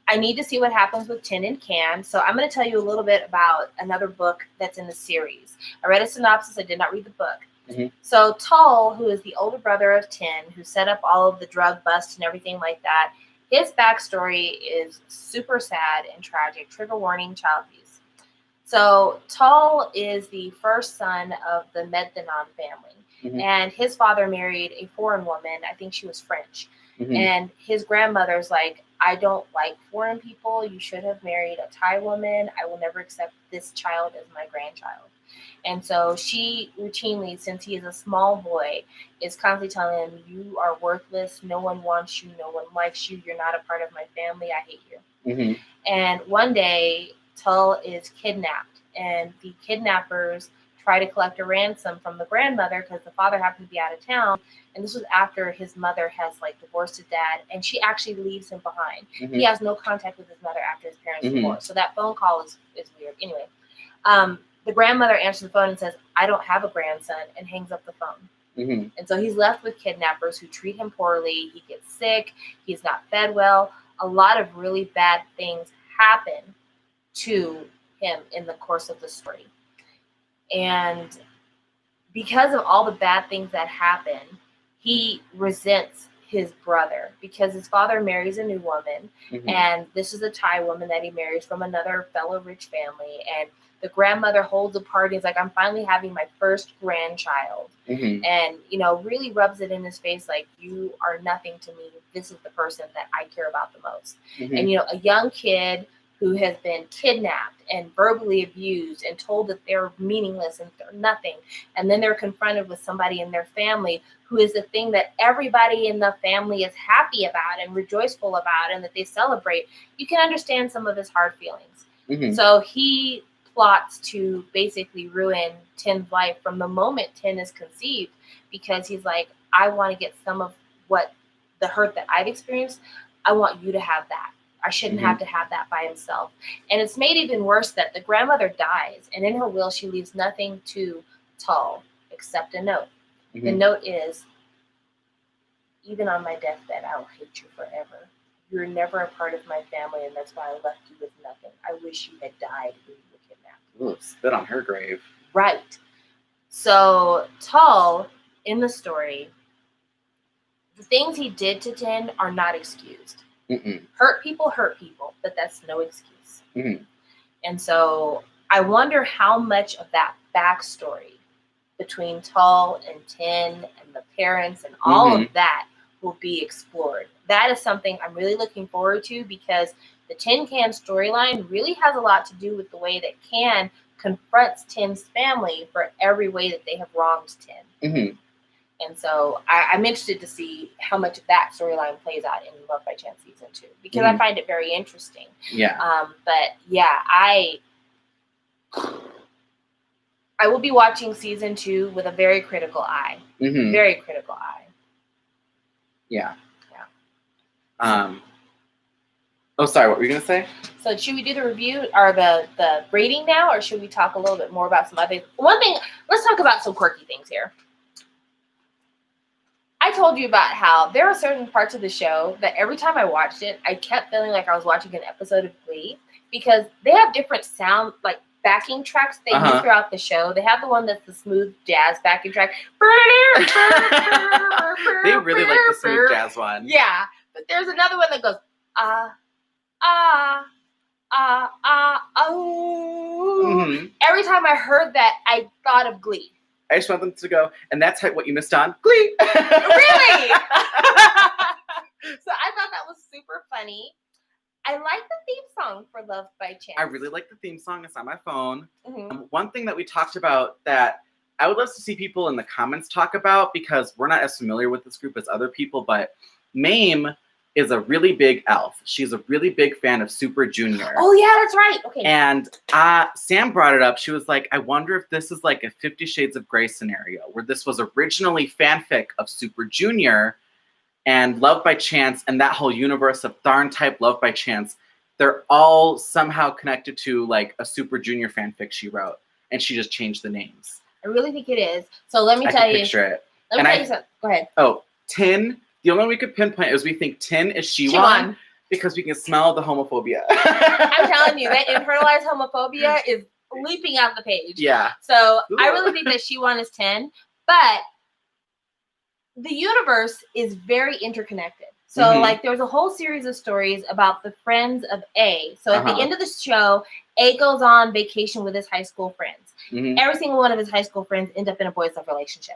I need to see what happens with Tin and Can. So I'm going to tell you a little bit about another book that's in the series. I read a synopsis. I did not read the book. Mm-hmm. So Tull, who is the older brother of Tin, who set up all of the drug busts and everything like that, his backstory is super sad and tragic. Trigger warning, child abuse. So Tull is the first son of the Medthenon family. Mm-hmm. And his father married a foreign woman. I think she was French. Mm-hmm. And his grandmother's like, I don't like foreign people. You should have married a Thai woman. I will never accept this child as my grandchild. And so she routinely, since he is a small boy, is constantly telling him, you are worthless. No one wants you. No one likes you. You're not a part of my family. I hate you. Mm-hmm. And one day, Tull is kidnapped. And the kidnappers try to collect a ransom from the grandmother because the father happened to be out of town. And this was after his mother has divorced his dad, and she actually leaves him behind. Mm-hmm. He has no contact with his mother after his parents divorce. So that phone call is weird. Anyway, the grandmother answers the phone and says, I don't have a grandson, and hangs up the phone. Mm-hmm. And so he's left with kidnappers who treat him poorly. He gets sick. He's not fed well. A lot of really bad things happen to him in the course of the story. And because of all the bad things that happen, he resents his brother because his father marries a new woman. Mm-hmm. And this is a Thai woman that he marries from another fellow rich family. And the grandmother holds a party. It's like, I'm finally having my first grandchild. Mm-hmm. And, really rubs it in his face like, you are nothing to me. This is the person that I care about the most. Mm-hmm. And, a young kid who has been kidnapped and verbally abused and told that they're meaningless and they're nothing. And then they're confronted with somebody in their family who is the thing that everybody in the family is happy about and rejoiceful about and that they celebrate. You can understand some of his hard feelings. Mm-hmm. So he plots to basically ruin Tin's life from the moment Tin is conceived, because he's like, I want to get some of what the hurt that I've experienced. I want you to have that. I shouldn't have to have that by himself. And it's made even worse that the grandmother dies, and in her will, she leaves nothing to Tull except a note. Mm-hmm. The note is, even on my deathbed, I will hate you forever. You're never a part of my family, and that's why I left you with nothing. I wish you had died when you were kidnapped. Ooh, spit on her grave. Right. So Tull, in the story, the things he did to Tin are not excused. Mm-mm. Hurt people, but that's no excuse. Mm-hmm. And so I wonder how much of that backstory between Tull and Tin and the parents and all of that will be explored. That is something I'm really looking forward to, because the Tin Can storyline really has a lot to do with the way that Can confronts Tin's family for every way that they have wronged Tin. Mm-hmm. And so I'm interested to see how much of that storyline plays out in Love by Chance season 2, because I find it very interesting. Yeah. But yeah, I will be watching season 2 with a very critical eye. Mm-hmm. Very critical eye. Yeah. Yeah. Oh, sorry. What were you gonna say? So should we do the review or the rating now, or should we talk a little bit more about some other things? One thing. Let's talk about some quirky things here. I told you about how there are certain parts of the show that every time I watched it, I kept feeling like I was watching an episode of Glee, because they have different sound, backing tracks they use throughout the show. They have the one that's the smooth jazz backing track. They really like the smooth jazz one. Yeah, but there's another one that goes, oh. Mm-hmm. Every time I heard that, I thought of Glee. I just want them to go, and that's what you missed on Glee. Really? So I thought that was super funny. I like the theme song for Love by Chance. I really like the theme song. It's on my phone. Mm-hmm. One thing that we talked about that I would love to see people in the comments talk about, because we're not as familiar with this group as other people, but Mame is a really big elf. She's a really big fan of Super Junior. Oh, yeah, that's right. Okay. And Sam brought it up. She was like, I wonder if this is like a 50 Shades of Grey scenario, where this was originally fanfic of Super Junior and Love by Chance and that whole universe of Tharn type Love by Chance. they're all somehow connected to like a Super Junior fanfic she wrote, and she just changed the names. I really think it is. So let me I tell can you. Picture it. Let me tell you something. Go ahead. Oh, Tin. The only one we could pinpoint is we think Tin is Shiwon because we can smell the homophobia. I'm telling you, that internalized homophobia is leaping out the page. Yeah. So I really think that Shiwon is 10, but the universe is very interconnected. So like there's a whole series of stories about the friends of A. So at the end of the show, A goes on vacation with his high school friends. Every single one of his high school friends end up in a boys love relationship.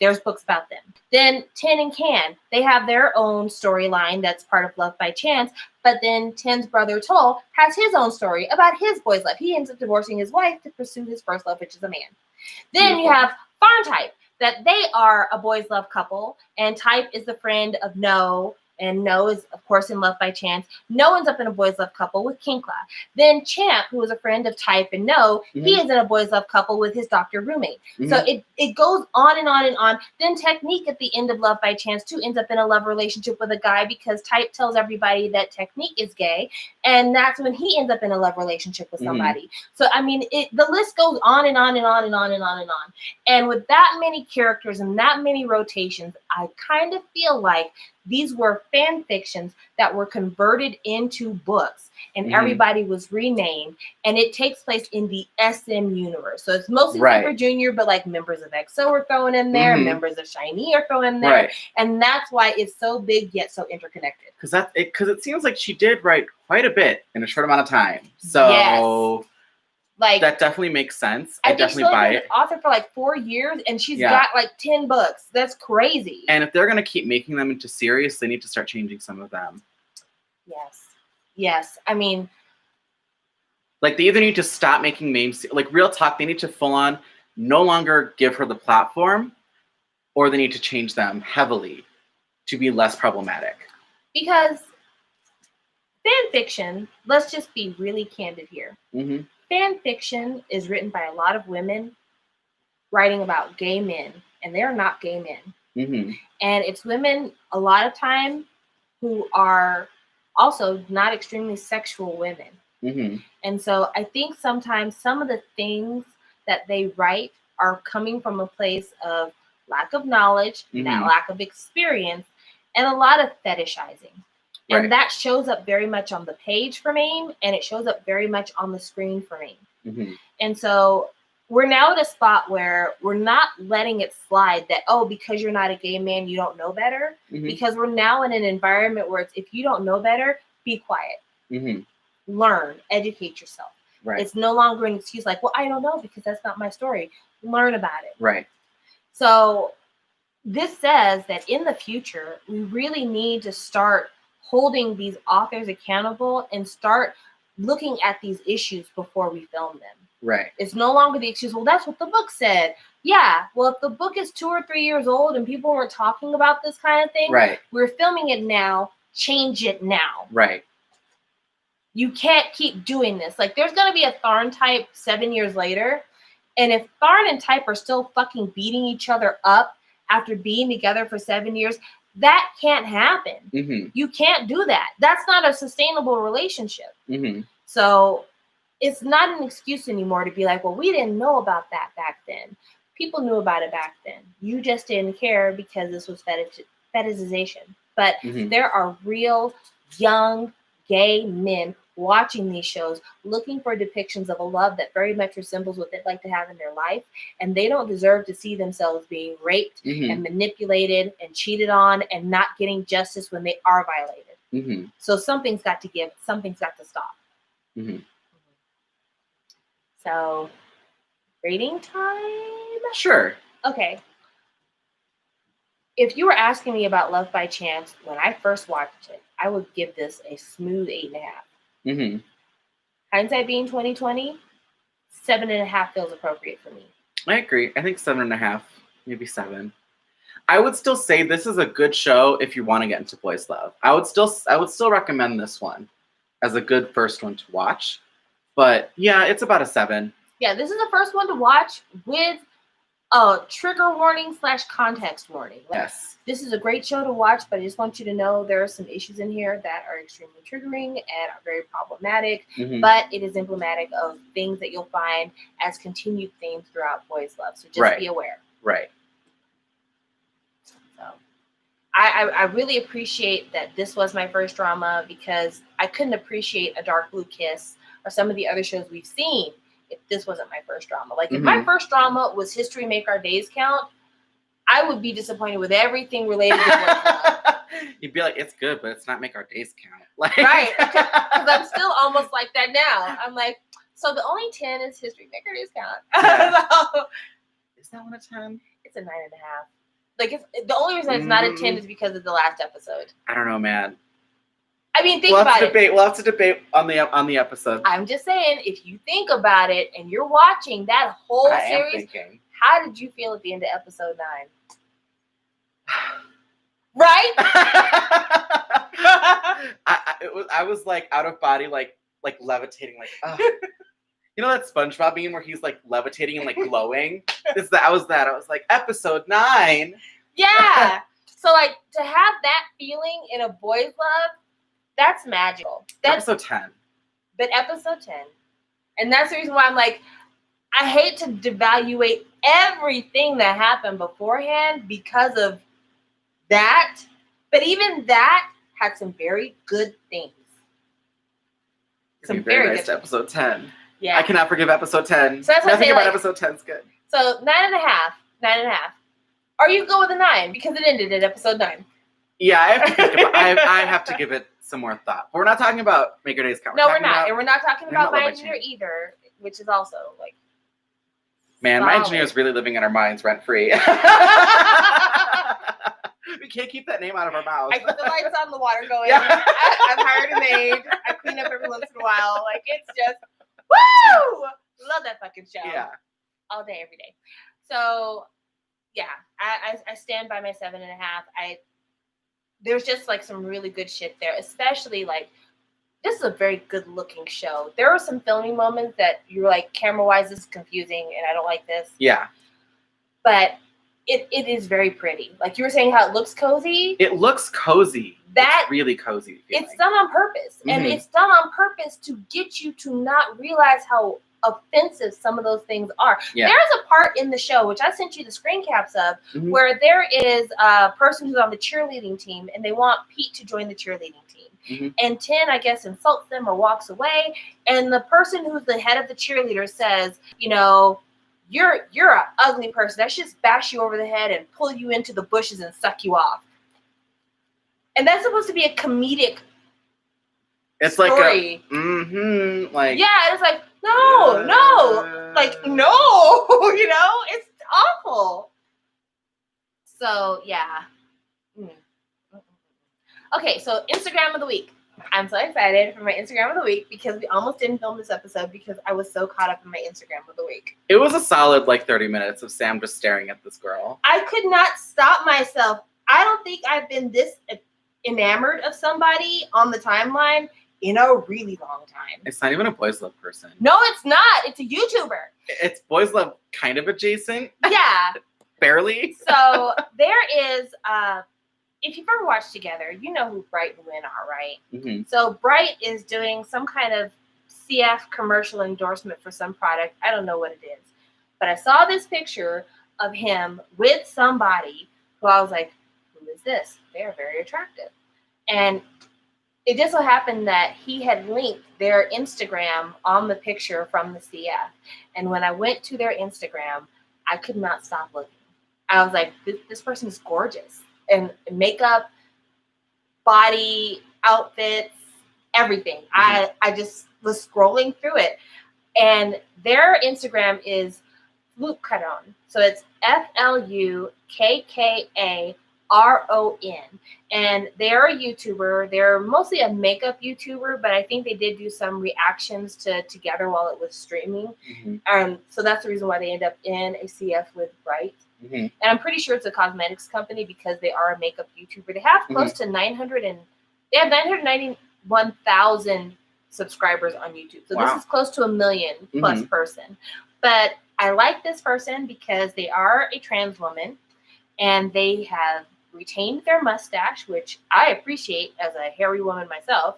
There's books about them. Then Tin and Can, they have their own storyline that's part of Love by Chance. But then Tin's brother Tol has his own story about his boys love. He ends up divorcing his wife to pursue his first love, which is a man. Then you have Farm Type, that they are a boys love couple, and Type is the friend of No. And No is, of course, in Love by Chance. No ends up in a boys' love couple with Kengkla. Then Champ, who is a friend of Type and No, he is in a boys' love couple with his doctor roommate. So it goes on and on and on. Then Technique at the end of Love by Chance, too, ends up in a love relationship with a guy because Type tells everybody that Technique is gay. And that's when he ends up in a love relationship with somebody. So, I mean, the list goes on and on and on and on and on and on. And with that many characters and that many rotations, I kind of feel like these were fan fictions that were converted into books, and everybody was renamed, and it takes place in the SM universe. So it's mostly Super Junior, but like members of EXO are thrown in there, members of SHINee are thrown in there, and that's why it's so big yet so interconnected. Because it seems like she did write quite a bit in a short amount of time. So like that definitely makes sense. I definitely buy it. An author for like 4 years, and she's got like 10 books. That's crazy. And if they're gonna keep making them into series, they need to start changing some of them. Yes. I mean, like they either need to stop making memes. Like real talk, they need to full on no longer give her the platform, or they need to change them heavily to be less problematic. Because fan fiction, let's just be really candid here. Fan fiction is written by a lot of women writing about gay men, and they're not gay men. And it's women a lot of time who are also not extremely sexual women. And so I think sometimes some of the things that they write are coming from a place of lack of knowledge, that lack of experience, and a lot of fetishizing. And that shows up very much on the page for me, and it shows up very much on the screen for me. And so we're now at a spot where we're not letting it slide that, oh, because you're not a gay man, you don't know better. Because we're now in an environment where it's, if you don't know better, be quiet. Learn, educate yourself. It's no longer an excuse like, well, I don't know because that's not my story. Learn about it. So this says that in the future, we really need to start holding these authors accountable and start looking at these issues before we film them. It's no longer the excuse, well, that's what the book said. Yeah, well, if the book is 2 or 3 years old and people weren't talking about this kind of thing, we're filming it now, change it now. You can't keep doing this. Like, there's going to be a Tharn Type 7 years later, and if Tharn and Type are still fucking beating each other up after being together for 7 years, that can't happen. You can't do that. That's not a sustainable relationship. So it's not an excuse anymore to be like, well, we didn't know about that back then. People knew about it back then. You just didn't care because this was fetishization. But there are real young gay men watching these shows, looking for depictions of a love that very much resembles what they'd like to have in their life. And they don't deserve to see themselves being raped and manipulated and cheated on and not getting justice when they are violated. So something's got to give. Something's got to stop. So, rating time? Sure. Okay. If you were asking me about Love by Chance when I first watched it, I would give this a smooth 8.5. Hindsight being 2020, 7.5 feels appropriate for me. I agree. I think 7.5, maybe 7. I would still say this is a good show if you want to get into boys love. I would still recommend this one as a good first one to watch. But yeah, it's about a 7. Yeah, this is the first one to watch with Oh, trigger warning / context warning. Yes. This is a great show to watch, but I just want you to know there are some issues in here that are extremely triggering and are very problematic, but it is emblematic of things that you'll find as continued themes throughout Boys Love. So just be aware. Right. So I really appreciate that this was my first drama, because I couldn't appreciate A Dark Blue Kiss or some of the other shows we've seen if this wasn't my first drama. Like, if my first drama was History Make Our Days Count, I would be disappointed with everything related to Boys. You'd be like, it's good, but it's not Make Our Days Count. Like, right, because I'm still almost like that now. I'm like, so the only 10 is History Make Our Days Count. Yeah. So, is that one a 10? It's a 9.5. Like, the only reason it's not a 10 is because of the last episode. I don't know, man. I mean, think about it. We'll have to debate on the episode. I'm just saying, if you think about it and you're watching that whole series, how did you feel at the end of episode 9? Right? I was like out of body, like levitating, like, oh. You know that SpongeBob meme where he's like levitating and like glowing? I was like, episode 9. Yeah. So like, to have that feeling in a Boys Love, that's magical. That's episode 10. But episode 10. And that's the reason why I'm like, I hate to devaluate everything that happened beforehand because of that. But even that had some very good things. Some very nice to episode 10. Yeah. I cannot forgive episode 10. So that's nothing about episode 10 is good. So 9.5. 9.5. Or you go with a 9 because it ended at episode 9. Yeah, I have to think about I have to give it some more thought. But we're not talking about Make Our Days Count. No, we're not. And we're not talking about My Engineer either, which is also like, man, solid. My Engineer is really living in our minds rent free. We can't keep that name out of our mouths. I put the lights on, the water going. Yeah. I've hired a maid. I clean up every once in a while. Like, it's just, woo! Love that fucking show. Yeah. All day, every day. So, yeah, I stand by my 7.5. There's just like some really good shit there, especially like, this is a very good looking show. There were some filming moments that you're like, camera wise, this is confusing and I don't like this. Yeah. But it is very pretty. Like you were saying, how it looks cozy. It looks cozy. It's really cozy feeling. It's done on purpose. Mm-hmm. And it's done on purpose to get you to not realize how offensive some of those things are. Yeah. There's a part in the show, which I sent you the screen caps of, where there is a person who's on the cheerleading team and they want Pete to join the cheerleading team. And 10, I guess, insults them or walks away. And the person who's the head of the cheerleader says, you know, you're an ugly person. I should just bash you over the head and pull you into the bushes and suck you off. And that's supposed to be a comedic story. Like, yeah, it's like, no, like, no, you know, it's awful. So, yeah. Okay, so Instagram of the week. I'm so excited for my Instagram of the week because we almost didn't film this episode because I was so caught up in my Instagram of the week. It was a solid, like, 30 minutes of Sam just staring at this girl. I could not stop myself. I don't think I've been this enamored of somebody on the timeline in a really long time. It's not even a Boys Love person. No, it's not. It's a YouTuber. It's Boys Love kind of adjacent. Yeah. Barely. So there is, if you've ever watched Together, you know who Bright and Lynn are, right? So Bright is doing some kind of CF commercial endorsement for some product. I don't know what it is. But I saw this picture of him with somebody who I was like, who is this? They're very attractive. And it just so happened that he had linked their Instagram on the picture from the CF. And when I went to their Instagram, I could not stop looking. I was like, this person is gorgeous. And makeup, body, outfits, everything. I just was scrolling through it. And their Instagram is Flukkaron. So it's FLUKKARON. And they're a YouTuber. They're mostly a makeup YouTuber, but I think they did do some reactions to Together while it was streaming. So that's the reason why they end up in a CF with Bright. And I'm pretty sure it's a cosmetics company because they are a makeup YouTuber. They have close to 991,000 subscribers on YouTube. So this is close to 1 million plus person. But I like this person because they are a trans woman and they have retained their mustache, which I appreciate as a hairy woman myself.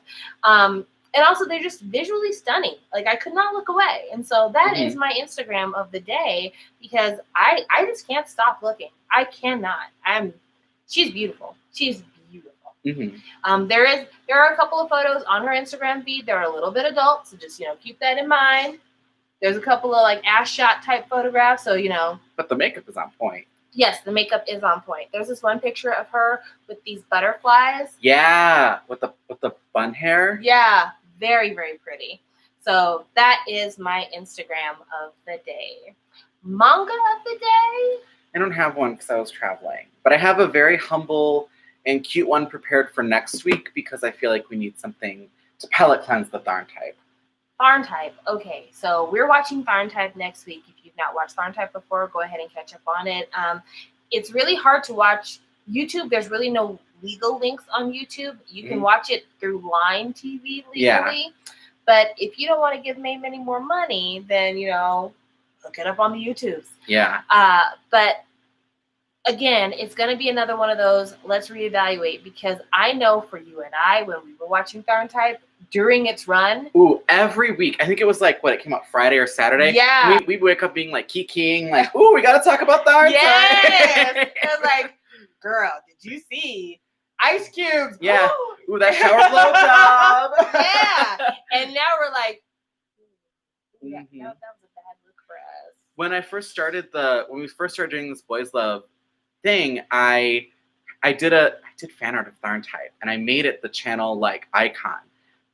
And also they're just visually stunning. Like I could not look away. And so that is my Instagram of the day because I just can't stop looking. I cannot. She's beautiful. She's beautiful. There are a couple of photos on her Instagram feed. They're a little bit adult, so just keep that in mind. There's a couple of like ass shot type photographs, so But the makeup is on point. Yes, the makeup is on point. There's this one picture of her with these butterflies. Yeah, with the bun hair. Yeah, very, very pretty. So that is my Instagram of the day. Manga of the day? I don't have one because I was traveling, but I have a very humble and cute one prepared for next week because I feel like we need something to palate cleanse the Tharn type. Tharn type. Okay, so we're watching Tharn type next week. If you've not watched Tharn type before, go ahead and catch up on it. It's really hard to watch YouTube. There's really no legal links on YouTube. You can watch it through LineTV legally. Yeah. But if you don't want to give Mame any more money, then, look it up on the YouTubes. Yeah. But again, it's going to be another one of those, let's reevaluate, because I know for you and I, when we were watching Tharn type, during its run. Ooh, every week. I think it was like, it came out Friday or Saturday? Yeah. We wake up being like, kikiing, like, ooh, we got to talk about Tharn type. Yes. It was like, girl, did you see Ice Cubes? Yeah. Ooh, that shower blow job. Yeah. And now we're like, that was a bad look for us. When we first started doing this Boys Love thing, I did fan art of Tharn type and I made it the channel like icon.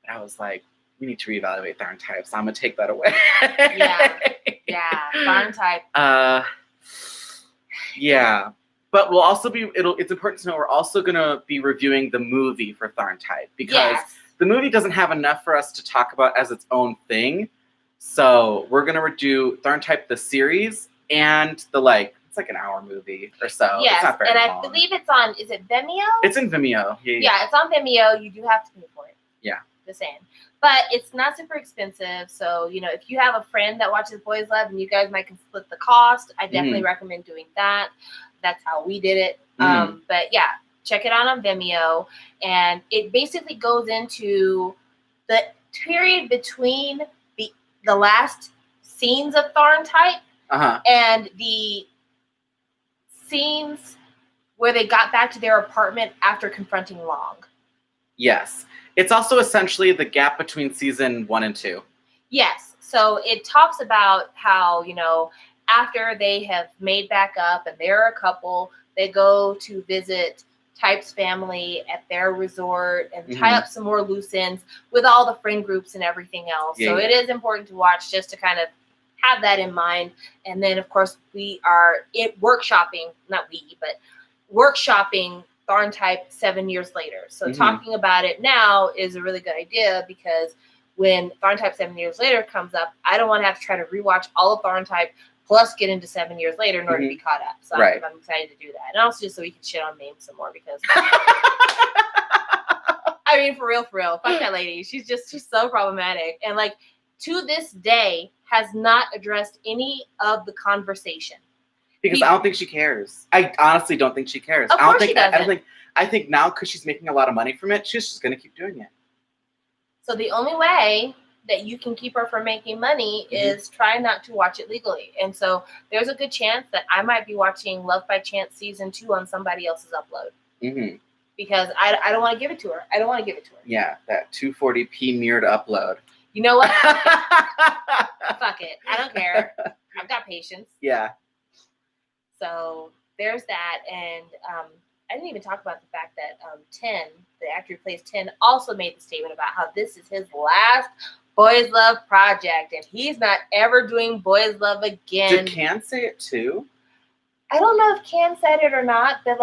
And I was like, we need to reevaluate Tharn type, so I'm gonna take that away. Yeah, Tharn type. Yeah. But we'll also it's important to know we're also gonna be reviewing the movie for Tharn type because the movie doesn't have enough for us to talk about as its own thing. So we're gonna do Tharn type the series and it's like an hour movie or so. Yes, it's not very long. I believe it's on, is it Vimeo? It's in Vimeo. Yeah, it's on Vimeo. You do have to pay for it. Yeah. Just saying. But it's not super expensive. So, if you have a friend that watches Boys Love and you guys might can split the cost, I definitely recommend doing that. That's how we did it. But yeah, check it out on Vimeo. And it basically goes into the period between the last scenes of Tharn type and the scenes where they got back to their apartment after confronting Long. Yes. It's also essentially the gap between season 1 and 2. Yes. So it talks about how, after they have made back up and they're a couple, they go to visit Type's family at their resort and tie up some more loose ends with all the friend groups and everything else. So it is important to watch just to kind of have that in mind. And then, of course, we are workshopping Tharn type 7 years later. So talking about it now is a really good idea because when Tharn type 7 years later comes up, I don't want to have to try to rewatch all of Tharn type plus get into 7 years later in order to be caught up. So I'm excited to do that. And also just so we can shit on Mame some more because I mean, for real. Fuck that lady. She's so problematic. And to this day has not addressed any of the conversation. Because I don't think she cares. I honestly don't think she cares. Of course she doesn't. I think now because she's making a lot of money from it, she's just going to keep doing it. So the only way that you can keep her from making money is try not to watch it legally. And so there's a good chance that I might be watching Love by Chance season 2 on somebody else's upload. Because I don't want to give it to her. Yeah, that 240p mirrored upload. You know what? Fuck it. I don't care. I've got patience. Yeah. So there's that. And I didn't even talk about the fact that Tin, the actor who plays Tin, also made the statement about how this is his last Boys Love project. And he's not ever doing Boys Love again. Did Can say it too? I don't know if Can said it or not, but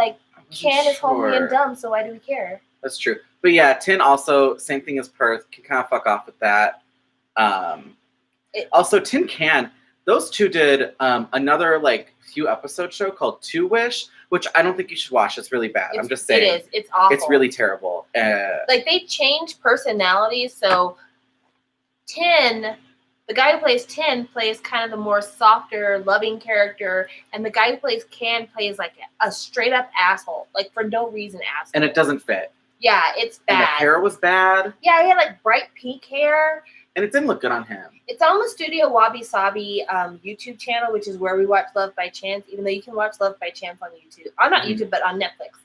Can is homely and dumb, so why do we care? That's true. But yeah, Tin also, same thing as Perth, can kind of fuck off with that. Also, Tin Can, those two did another few episode show called Two Wish, which I don't think you should watch. It's really bad. I'm just saying. It is. It's awful. It's really terrible. They change personalities. So Tin the guy who plays Tin plays kind of the more softer, loving character, and the guy who plays Can plays like a straight up asshole, like for no reason asshole. And it doesn't fit. Yeah, it's bad. And the hair was bad. Yeah, he had like bright pink hair. And it didn't look good on him. It's on the Studio Wabi Sabi YouTube channel, which is where we watch Love by Chance, even though you can watch Love by Chance on YouTube. Oh, not YouTube, but on Netflix.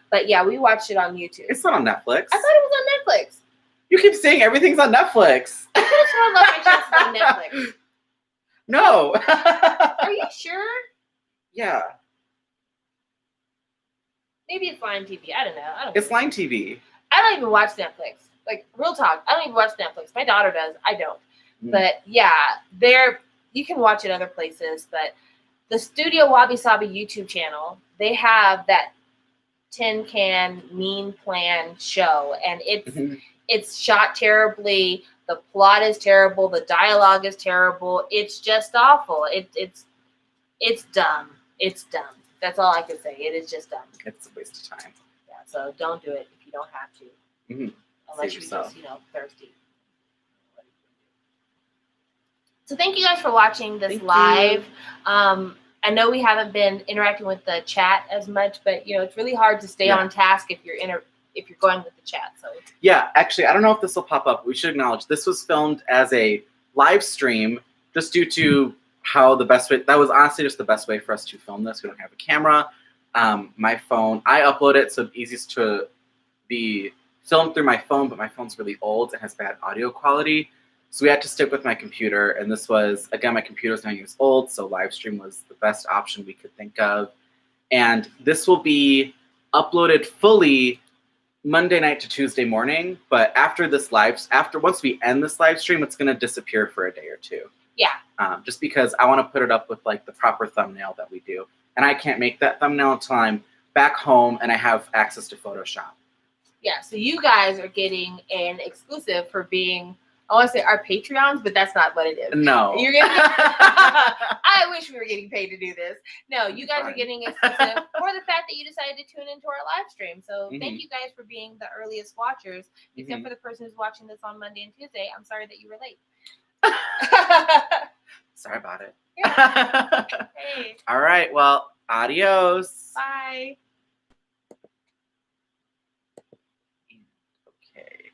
But yeah, we watched it on YouTube. It's not on Netflix. I thought it was on Netflix. You keep saying everything's on Netflix. I could have sworn Love by Chance is on Netflix. No. Are you sure? Yeah. Maybe it's LineTV. I don't know. It's LineTV. I don't even watch Netflix. Like, real talk. I don't even watch Netflix. My daughter does. I don't. But yeah, you can watch it other places. But the Studio Wabi Sabi YouTube channel, they have that Tin Can Mean Plan show, and it's shot terribly. The plot is terrible. The dialogue is terrible. It's just awful. It's dumb. It's dumb. That's all I can say. It is just dumb. It's a waste of time. Yeah. So don't do it if you don't have to. Unless you're just, thirsty. So thank you guys for watching this live. I know we haven't been interacting with the chat as much, but it's really hard to stay on task if you're going with the chat. So yeah, actually, I don't know if this will pop up. We should acknowledge this was filmed as a live stream, just due to how the best way. That was honestly just the best way for us to film this. We don't have a camera. My phone, I upload it, so it's easiest to be filmed through my phone, but my phone's really old and has bad audio quality. So we had to stick with my computer, and this was, again, my computer's 9 years old, so live stream was the best option we could think of. And this will be uploaded fully Monday night to Tuesday morning, but once we end this live stream, it's going to disappear for a day or two. Yeah. Just because I want to put it up with like the proper thumbnail that we do. And I can't make that thumbnail until I'm back home and I have access to Photoshop. Yeah, so you guys are getting an exclusive for being, I want to say our Patreons, but that's not what it is. No. You're getting, I wish we were getting paid to do this. No, you guys are getting exclusive for the fact that you decided to tune into our live stream. So thank you guys for being the earliest watchers, except for the person who's watching this on Monday and Tuesday. I'm sorry that you were late. Sorry about it. Yeah. Hey. All right, well, adios. Bye.